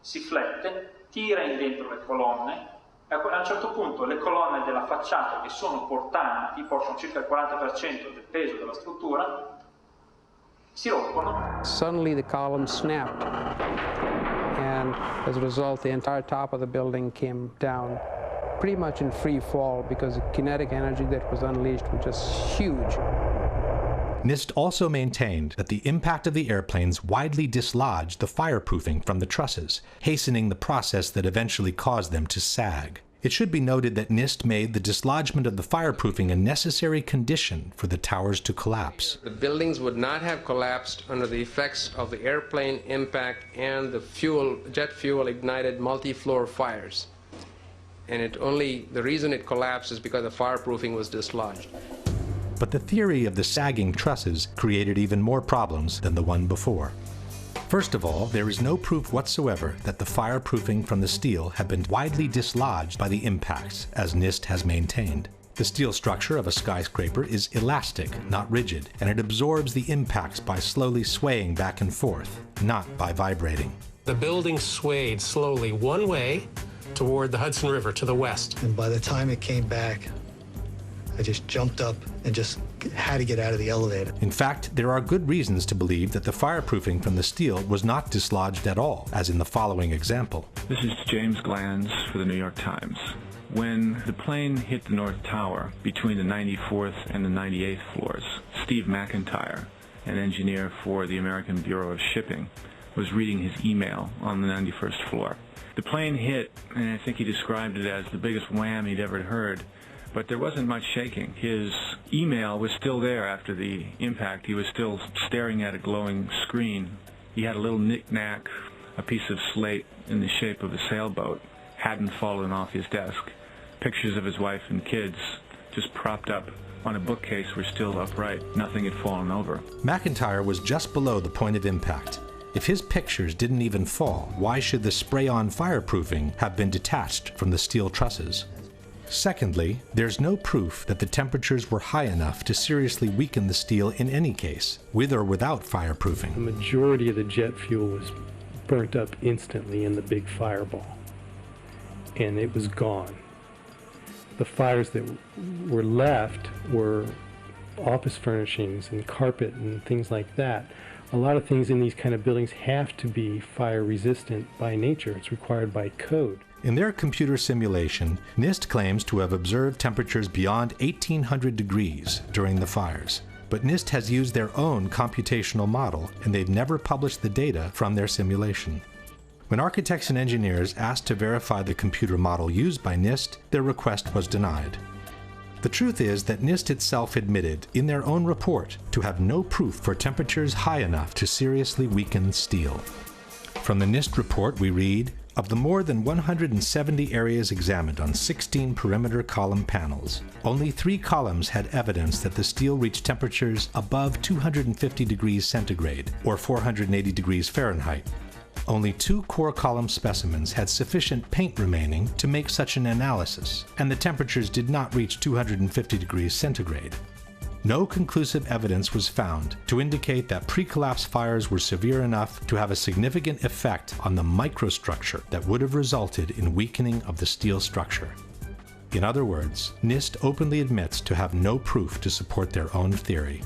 si flette, tira in dentro le colonne, e a un certo punto le colonne della facciata che sono portanti, portano circa il 40% del peso della struttura, si rompono. Suddenly the columns snapped, and as a result the entire top of the building came down pretty much in free fall because the kinetic energy that was unleashed was just huge. NIST also maintained that the impact of the airplanes widely dislodged the fireproofing from the trusses, hastening the process that eventually caused them to sag. It should be noted that NIST made the dislodgement of the fireproofing a necessary condition for the towers to collapse. The buildings would not have collapsed under the effects of the airplane impact and the jet fuel ignited multi-floor fires. And the reason it collapsed is because the fireproofing was dislodged. But the theory of the sagging trusses created even more problems than the one before. First of all, there is no proof whatsoever that the fireproofing from the steel had been widely dislodged by the impacts, as NIST has maintained. The steel structure of a skyscraper is elastic, not rigid, and it absorbs the impacts by slowly swaying back and forth, not by vibrating. The building swayed slowly one way toward the Hudson River to the west. And by the time it came back, I just jumped up and just had to get out of the elevator. In fact, there are good reasons to believe that the fireproofing from the steel was not dislodged at all, as in the following example. This is James Glanz for the New York Times. When the plane hit the North Tower between the 94th and the 98th floors, Steve McIntyre, an engineer for the American Bureau of Shipping, was reading his email on the 91st floor. The plane hit, and I think he described it as the biggest wham he'd ever heard. But there wasn't much shaking. His email was still there after the impact. He was still staring at a glowing screen. He had a little knick-knack, a piece of slate in the shape of a sailboat, hadn't fallen off his desk. Pictures of his wife and kids just propped up on a bookcase were still upright. Nothing had fallen over. McIntyre was just below the point of impact. If his pictures didn't even fall, why should the spray-on fireproofing have been detached from the steel trusses? Secondly, there's no proof that the temperatures were high enough to seriously weaken the steel in any case, with or without fireproofing. The majority of the jet fuel was burnt up instantly in the big fireball, and it was gone. The fires that were left were office furnishings and carpet and things like that. A lot of things in these kind of buildings have to be fire resistant by nature. It's required by code. In their computer simulation, NIST claims to have observed temperatures beyond 1800 degrees during the fires. But NIST has used their own computational model, and they've never published the data from their simulation. When architects and engineers asked to verify the computer model used by NIST, their request was denied. The truth is that NIST itself admitted in their own report to have no proof for temperatures high enough to seriously weaken steel. From the NIST report we read, of the more than 170 areas examined on 16 perimeter column panels, only 3 columns had evidence that the steel reached temperatures above 250 degrees centigrade, or 480 degrees Fahrenheit. Only 2 core column specimens had sufficient paint remaining to make such an analysis, and the temperatures did not reach 250 degrees centigrade. No conclusive evidence was found to indicate that pre-collapse fires were severe enough to have a significant effect on the microstructure that would have resulted in weakening of the steel structure. In other words, NIST openly admits to have no proof to support their own theory.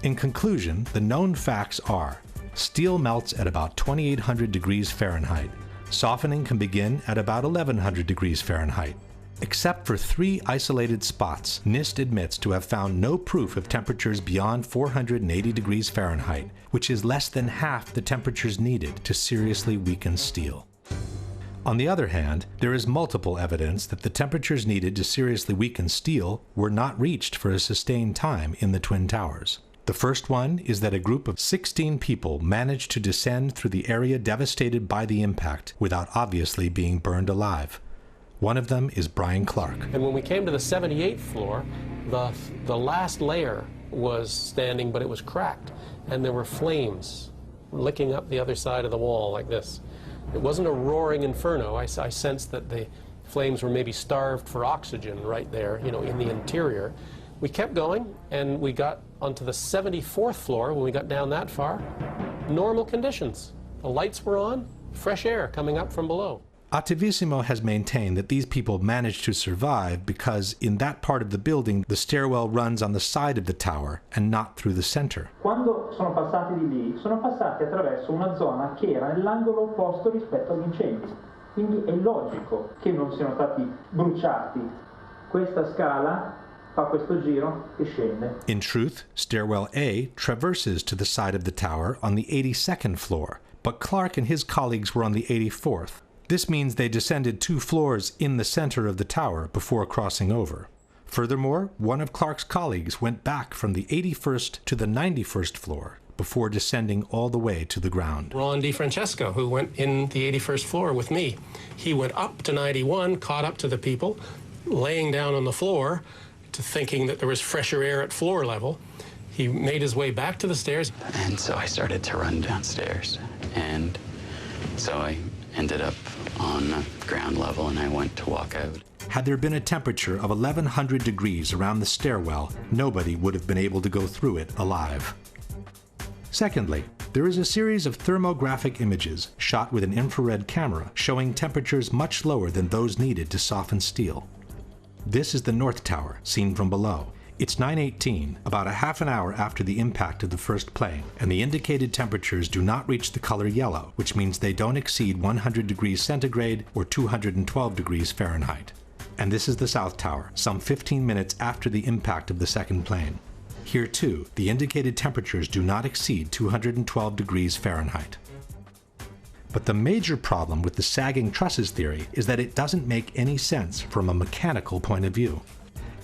In conclusion, the known facts are: steel melts at about 2800 degrees Fahrenheit. Softening can begin at about 1100 degrees Fahrenheit. Except for 3 isolated spots, NIST admits to have found no proof of temperatures beyond 480 degrees Fahrenheit, which is less than half the temperatures needed to seriously weaken steel. On the other hand, there is multiple evidence that the temperatures needed to seriously weaken steel were not reached for a sustained time in the Twin Towers. The first one is that a group of 16 people managed to descend through the area devastated by the impact without obviously being burned alive. One of them is Brian Clark. And when we came to the 78th floor, the last layer was standing, but it was cracked. And there were flames licking up the other side of the wall like this. It wasn't a roaring inferno. I sensed that the flames were maybe starved for oxygen right there, you know, in the interior. We kept going, and we got onto the 74th floor. When we got down that far, normal conditions. The lights were on, fresh air coming up from below. Attivissimo has maintained that these people managed to survive because in that part of the building the stairwell runs on the side of the tower and not through the center. Quando sono passati di lì, sono passati attraverso una zona che era nell'angolo opposto rispetto agli incendi. Quindi è logico che non siano stati bruciati. Questa scala fa questo giro e scende. In truth, stairwell A traverses to the side of the tower on the 82nd floor, but Clark and his colleagues were on the 84th. This means they descended 2 floors in the center of the tower before crossing over. Furthermore, one of Clark's colleagues went back from the 81st to the 91st floor before descending all the way to the ground. Ron DiFrancesco, who went in the 81st floor with me, he went up to 91, caught up to the people, laying down on the floor, to thinking that there was fresher air at floor level. He made his way back to the stairs. And so I started to run downstairs, and so I ended up on ground level, and I went to walk out. Had there been a temperature of 1100 degrees around the stairwell, nobody would have been able to go through it alive. Secondly, there is a series of thermographic images shot with an infrared camera showing temperatures much lower than those needed to soften steel. This is the North Tower, seen from below. It's 9:18, about a half an hour after the impact of the first plane, and the indicated temperatures do not reach the color yellow, which means they don't exceed 100 degrees centigrade or 212 degrees Fahrenheit. And this is the South Tower, some 15 minutes after the impact of the second plane. Here too, the indicated temperatures do not exceed 212 degrees Fahrenheit. But the major problem with the sagging trusses theory is that it doesn't make any sense from a mechanical point of view.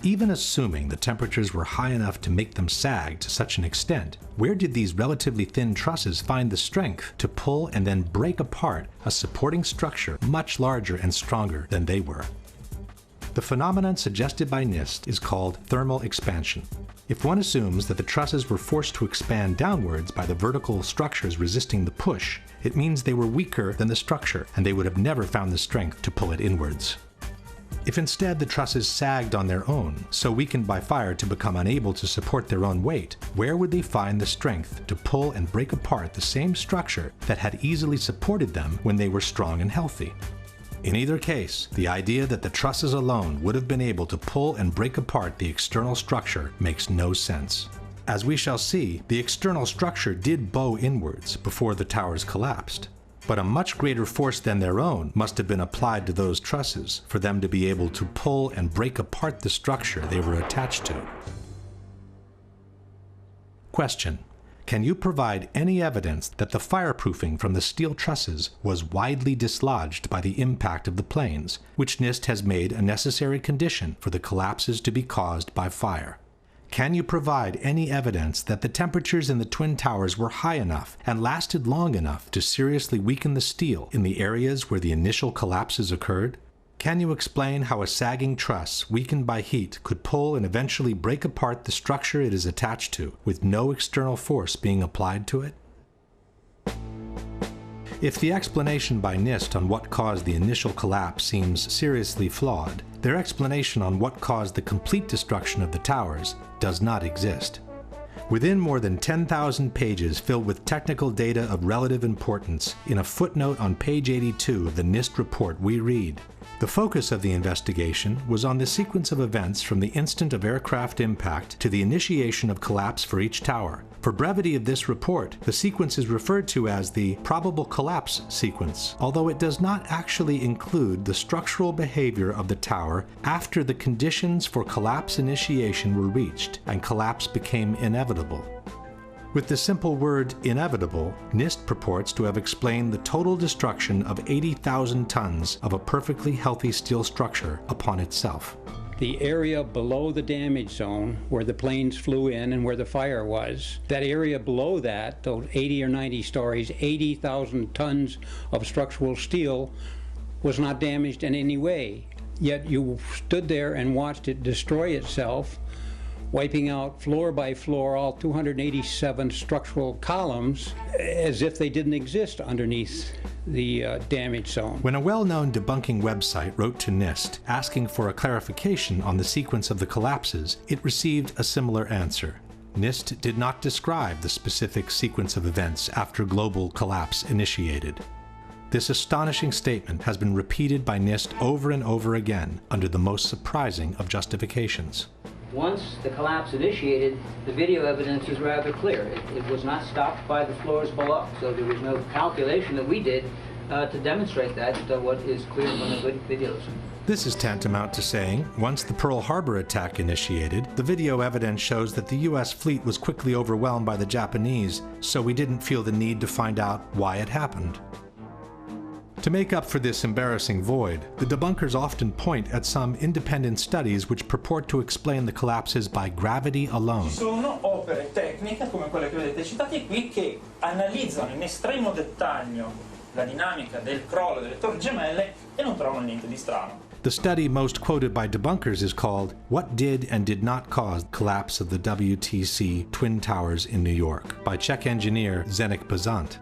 Even assuming the temperatures were high enough to make them sag to such an extent, where did these relatively thin trusses find the strength to pull and then break apart a supporting structure much larger and stronger than they were? The phenomenon suggested by NIST is called thermal expansion. If one assumes that the trusses were forced to expand downwards by the vertical structures resisting the push, it means they were weaker than the structure, and they would have never found the strength to pull it inwards. If instead the trusses sagged on their own, so weakened by fire to become unable to support their own weight, where would they find the strength to pull and break apart the same structure that had easily supported them when they were strong and healthy? In either case, the idea that the trusses alone would have been able to pull and break apart the external structure makes no sense. As we shall see, the external structure did bow inwards before the towers collapsed. But a much greater force than their own must have been applied to those trusses for them to be able to pull and break apart the structure they were attached to. Question: can you provide any evidence that the fireproofing from the steel trusses was widely dislodged by the impact of the planes, which NIST has made a necessary condition for the collapses to be caused by fire? Can you provide any evidence that the temperatures in the Twin Towers were high enough and lasted long enough to seriously weaken the steel in the areas where the initial collapses occurred? Can you explain how a sagging truss, weakened by heat, could pull and eventually break apart the structure it is attached to, with no external force being applied to it? If the explanation by NIST on what caused the initial collapse seems seriously flawed, their explanation on what caused the complete destruction of the towers does not exist. Within more than 10,000 pages filled with technical data of relative importance, in a footnote on page 82 of the NIST report we read, the focus of the investigation was on the sequence of events from the instant of aircraft impact to the initiation of collapse for each tower. For brevity of this report, the sequence is referred to as the probable collapse sequence, although it does not actually include the structural behavior of the tower after the conditions for collapse initiation were reached and collapse became inevitable. With the simple word inevitable, NIST purports to have explained the total destruction of 80,000 tons of a perfectly healthy steel structure upon itself. The area below the damage zone where the planes flew in and where the fire was, that area below that, those 80 or 90 stories, 80,000 tons of structural steel was not damaged in any way. Yet you stood there and watched it destroy itself, wiping out floor by floor all 287 structural columns as if they didn't exist underneath the damage zone. When a well-known debunking website wrote to NIST asking for a clarification on the sequence of the collapses, it received a similar answer. NIST did not describe the specific sequence of events after global collapse initiated. This astonishing statement has been repeated by NIST over and over again under the most surprising of justifications. Once the collapse initiated, the video evidence is rather clear. It was not stopped by the floors below, so there was no calculation that we did to demonstrate that, what is clear from the videos. This is tantamount to saying, once the Pearl Harbor attack initiated, the video evidence shows that the U.S. fleet was quickly overwhelmed by the Japanese, so we didn't feel the need to find out why it happened. To make up for this embarrassing void, the debunkers often point at some independent studies which purport to explain the collapses by gravity alone. Ci sono opere tecniche come quelle che vedete citate qui che analizzano in estremo dettaglio la dinamica del crollo delle torri gemelle e non trovano niente di strano. The study most quoted by debunkers is called What Did and Did Not Cause the Collapse of the WTC Twin Towers in New York by Czech engineer Zdeněk Bazant.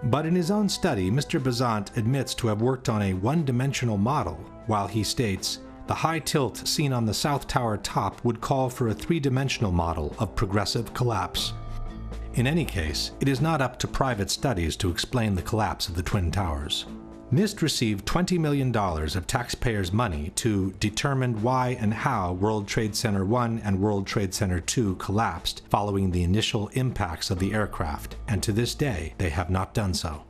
But in his own study, Mr. Bazant admits to have worked on a one-dimensional model, while he states, the high tilt seen on the South Tower top would call for a three-dimensional model of progressive collapse. In any case, it is not up to private studies to explain the collapse of the Twin Towers. NIST received $20 million of taxpayers' money to determine why and how World Trade Center 1 and World Trade Center 2 collapsed following the initial impacts of the aircraft, and to this day they have not done so.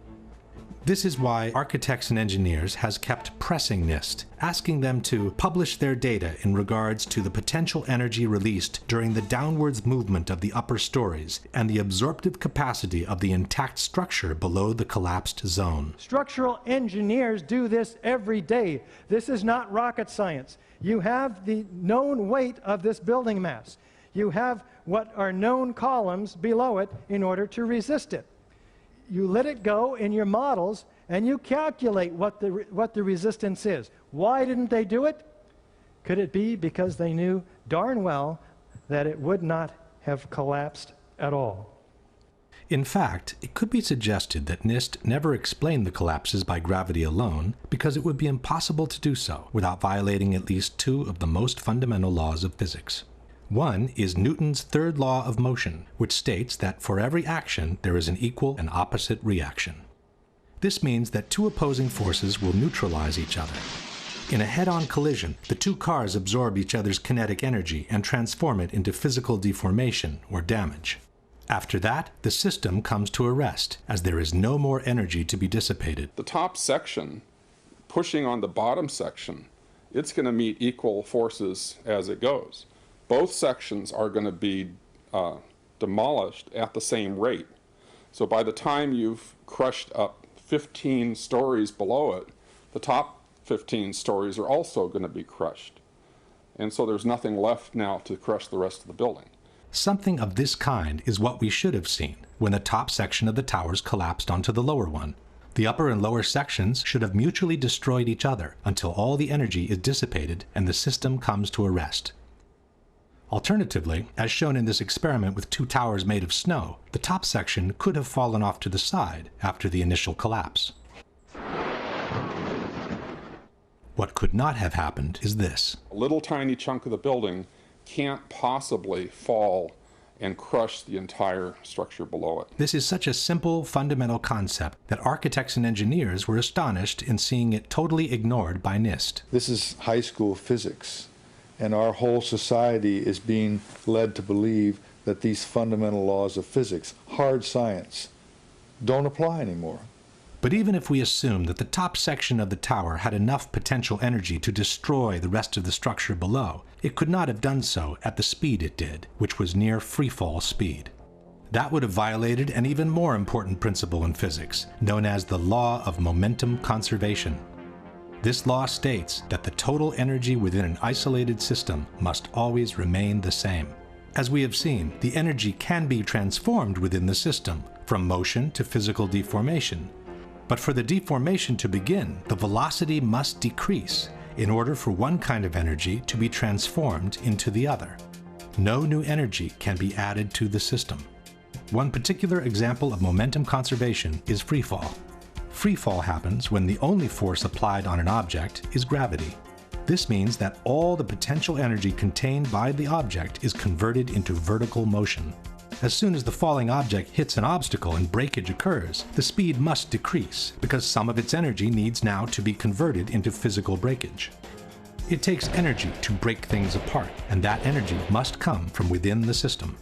This is why Architects and Engineers has kept pressing NIST, asking them to publish their data in regards to the potential energy released during the downwards movement of the upper stories and the absorptive capacity of the intact structure below the collapsed zone. Structural engineers do this every day. This is not rocket science. You have the known weight of this building mass. You have what are known columns below it in order to resist it. You let it go in your models and you calculate what the resistance is. Why didn't they do it? Could it be because they knew darn well that it would not have collapsed at all? In fact, it could be suggested that NIST never explained the collapses by gravity alone because it would be impossible to do so without violating at least two of the most fundamental laws of physics. One is Newton's third law of motion, which states that for every action there is an equal and opposite reaction. This means that two opposing forces will neutralize each other. In a head-on collision, the two cars absorb each other's kinetic energy and transform it into physical deformation or damage. After that, the system comes to a rest, as there is no more energy to be dissipated. The top section, pushing on the bottom section, it's going to meet equal forces as it goes. Both sections are going to be demolished at the same rate. So by the time you've crushed up 15 stories below it, the top 15 stories are also going to be crushed. And so there's nothing left now to crush the rest of the building. Something of this kind is what we should have seen when the top section of the towers collapsed onto the lower one. The upper and lower sections should have mutually destroyed each other until all the energy is dissipated and the system comes to a rest. Alternatively, as shown in this experiment with two towers made of snow, the top section could have fallen off to the side after the initial collapse. What could not have happened is this. A little tiny chunk of the building can't possibly fall and crush the entire structure below it. This is such a simple, fundamental concept that architects and engineers were astonished in seeing it totally ignored by NIST. This is high school physics, and our whole society is being led to believe that these fundamental laws of physics, hard science, don't apply anymore. But even if we assume that the top section of the tower had enough potential energy to destroy the rest of the structure below, it could not have done so at the speed it did, which was near freefall speed. That would have violated an even more important principle in physics, known as the law of momentum conservation. This law states that the total energy within an isolated system must always remain the same. As we have seen, the energy can be transformed within the system, from motion to physical deformation. But for the deformation to begin, the velocity must decrease in order for one kind of energy to be transformed into the other. No new energy can be added to the system. One particular example of momentum conservation is freefall. Freefall happens when the only force applied on an object is gravity. This means that all the potential energy contained by the object is converted into vertical motion. As soon as the falling object hits an obstacle and breakage occurs, the speed must decrease because some of its energy needs now to be converted into physical breakage. It takes energy to break things apart, and that energy must come from within the system.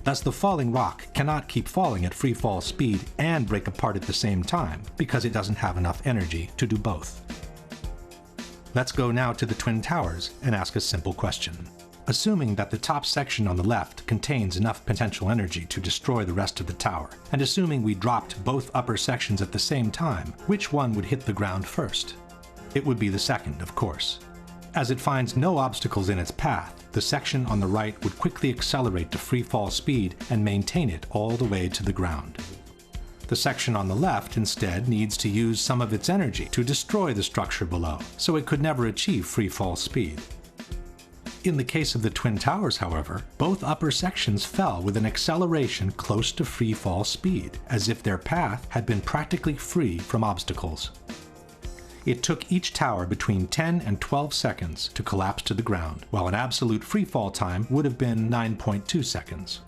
Thus, the falling rock cannot keep falling at free fall speed and break apart at the same time because it doesn't have enough energy to do both. Let's go now to the Twin Towers and ask a simple question. Assuming that the top section on the left contains enough potential energy to destroy the rest of the tower, and assuming we dropped both upper sections at the same time, which one would hit the ground first? It would be the second, of course. As it finds no obstacles in its path, the section on the right would quickly accelerate to free fall speed and maintain it all the way to the ground. The section on the left instead needs to use some of its energy to destroy the structure below, so it could never achieve free fall speed. In the case of the Twin Towers, however, both upper sections fell with an acceleration close to free fall speed, as if their path had been practically free from obstacles. It took each tower between 10 and 12 seconds to collapse to the ground, while an absolute free fall time would have been 9.2 seconds.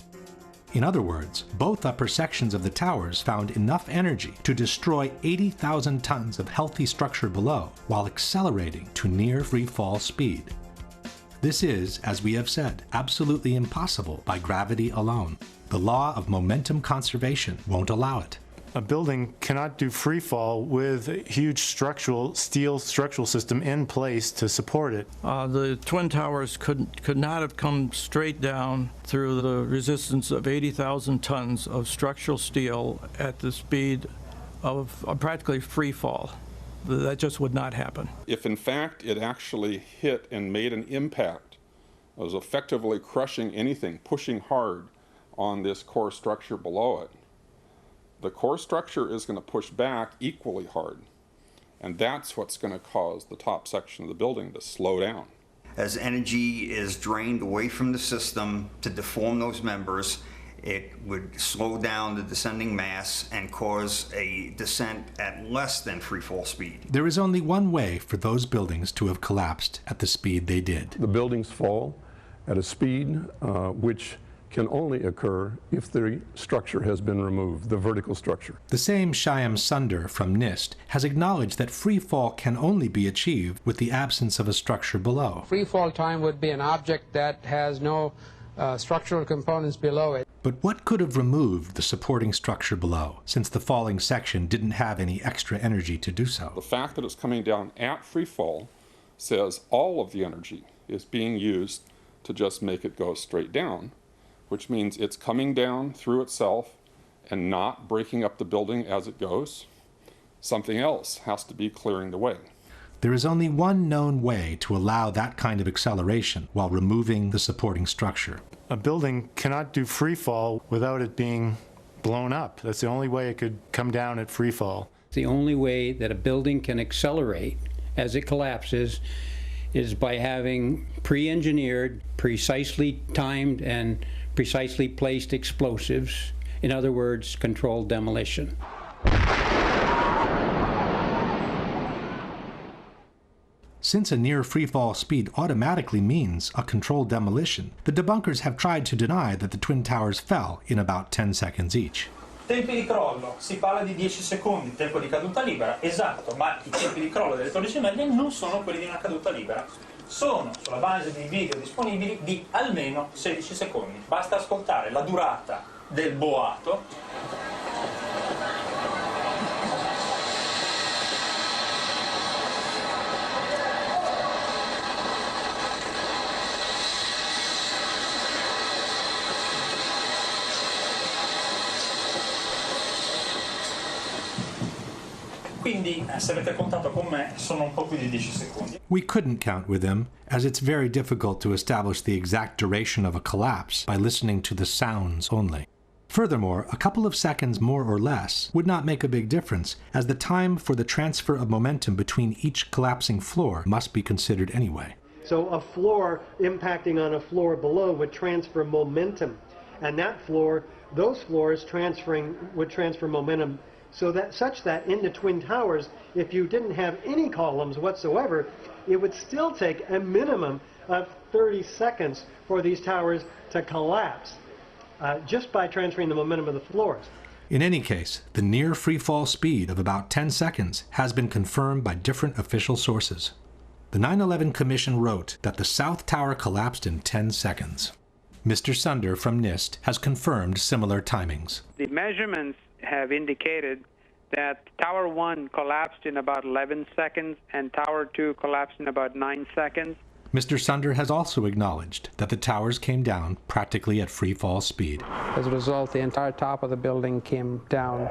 In other words, both upper sections of the towers found enough energy to destroy 80,000 tons of healthy structure below, while accelerating to near free fall speed. This is, as we have said, absolutely impossible by gravity alone. The law of momentum conservation won't allow it. A building cannot do free fall with a huge steel structural system in place to support it. The Twin Towers could not have come straight down through the resistance of 80,000 tons of structural steel at the speed of practically free fall. That just would not happen. If in fact it actually hit and made an impact, it was effectively crushing anything, pushing hard on this core structure below it, the core structure is going to push back equally hard. And that's what's going to cause the top section of the building to slow down. As energy is drained away from the system to deform those members, it would slow down the descending mass and cause a descent at less than free fall speed. There is only one way for those buildings to have collapsed at the speed they did. The buildings fall at a speed which can only occur if the structure has been removed, the vertical structure. The same Shyam Sunder from NIST has acknowledged that free fall can only be achieved with the absence of a structure below. Free fall time would be an object that has no structural components below it. But what could have removed the supporting structure below, since the falling section didn't have any extra energy to do so? The fact that it's coming down at free fall says all of the energy is being used to just make it go straight down, which means it's coming down through itself and not breaking up the building as it goes. Something else has to be clearing the way. There is only one known way to allow that kind of acceleration while removing the supporting structure. A building cannot do free fall without it being blown up. That's the only way it could come down at free fall. The only way that a building can accelerate as it collapses is by having pre-engineered, precisely timed, and precisely placed explosives. In other words, controlled demolition. Since a near freefall speed automatically means a controlled demolition, the debunkers have tried to deny that the Twin Towers fell in about 10 seconds each. Tempi di crollo, si parla di 10 secondi, tempo di caduta libera, esatto, ma i tempi di crollo delle torri gemelle non sono quelli di una caduta libera. Sono, sulla base dei video disponibili, di almeno 16 secondi. Basta ascoltare la durata del boato. Quindi, se avete contato con me, sono un po' più di 10 secondi. We couldn't count with him, as it's very difficult to establish the exact duration of a collapse by listening to the sounds only. Furthermore, a couple of seconds more or less would not make a big difference, as the time for the transfer of momentum between each collapsing floor must be considered anyway. So a floor impacting on a floor below would transfer momentum, and that floor, those floors would transfer momentum such that in the Twin Towers, if you didn't have any columns whatsoever, it would still take a minimum of 30 seconds for these towers to collapse just by transferring the momentum of the floors. In any case, the near freefall speed of about 10 seconds has been confirmed by different official sources. The 9/11 Commission wrote that the South Tower collapsed in 10 seconds. Mr. Sunder from NIST has confirmed similar timings. The measurements have indicated that Tower 1 collapsed in about 11 seconds and Tower 2 collapsed in about 9 seconds. Mr. Sunder has also acknowledged that the towers came down practically at free fall speed. As a result, the entire top of the building came down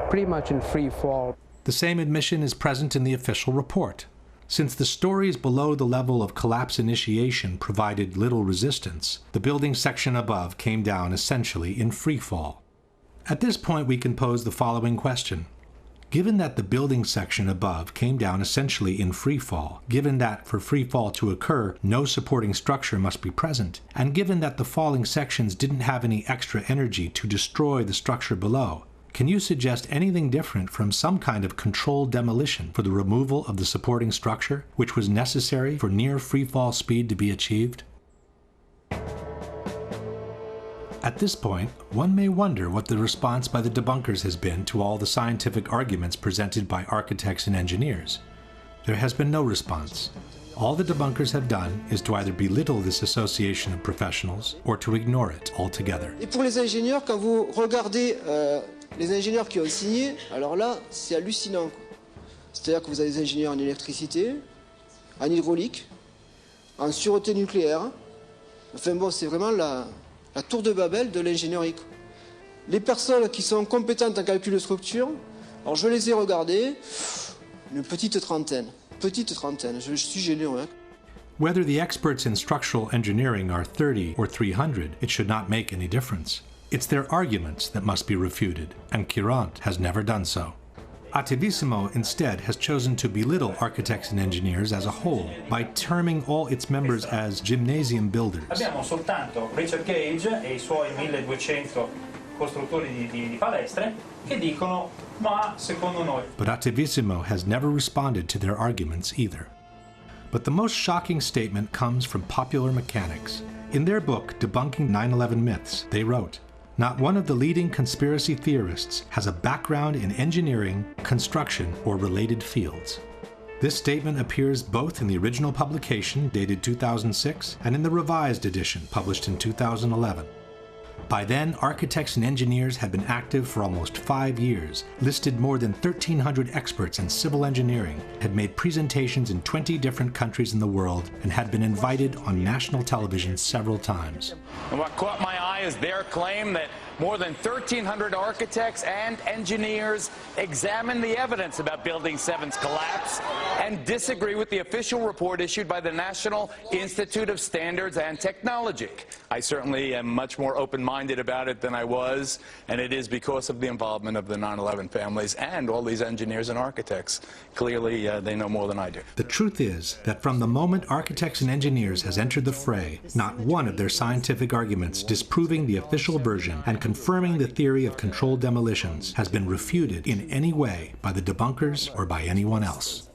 pretty much in free fall. The same admission is present in the official report. Since the stories below the level of collapse initiation provided little resistance, the building section above came down essentially in free fall. At this point, we can pose the following question. Given that the building section above came down essentially in free fall, given that for free fall to occur, no supporting structure must be present, and given that the falling sections didn't have any extra energy to destroy the structure below, can you suggest anything different from some kind of controlled demolition for the removal of the supporting structure, which was necessary for near free fall speed to be achieved? At this point, one may wonder what the response by the debunkers has been to all the scientific arguments presented by architects and engineers. There has been no response. All the debunkers have done is to either belittle this association of professionals or to ignore it altogether. Et pour les ingénieurs, quand vous regardez les ingénieurs qui ont signé, alors là, c'est hallucinant. C'est-à-dire que vous avez des ingénieurs en électricité, en hydraulique, en sûreté nucléaire. Enfin bon, c'est vraiment la tour de Babel de l'ingénierie. Les personnes qui sont compétentes en calcul de structure, alors je les ai regardées, une petite trentaine, je suis gêné. Hein. Whether the experts in structural engineering are 30 or 300, it should not make any difference. It's their arguments that must be refuted, and Courant has never done so. Attivissimo instead has chosen to belittle architects and engineers as a whole by terming all its members as gymnasium builders. Abbiamo soltanto Richard Gage e i suoi 1200 costruttori di palestre che dicono ma secondo noi. But Attivissimo has never responded to their arguments either. But the most shocking statement comes from Popular Mechanics. In their book, Debunking 9/11 Myths, they wrote, "Not one of the leading conspiracy theorists has a background in engineering, construction, or related fields." This statement appears both in the original publication dated 2006 and in the revised edition published in 2011. By then, architects and engineers had been active for almost 5 years, listed more than 1,300 experts in civil engineering, had made presentations in 20 different countries in the world, and had been invited on national television several times. And what caught my eye is their claim that more than 1,300 architects and engineers examined the evidence about Building 7's collapse and disagree with the official report issued by the National Institute of Standards and Technology. I certainly am much more open-minded about it than I was, and it is because of the involvement of the 9/11 families and all these engineers and architects. Clearly, they know more than I do. The truth is that from the moment architects and engineers has entered the fray, not one of their scientific arguments disproving the official version and confirming the theory of controlled demolitions has been refuted in any way by the debunkers or by anyone else.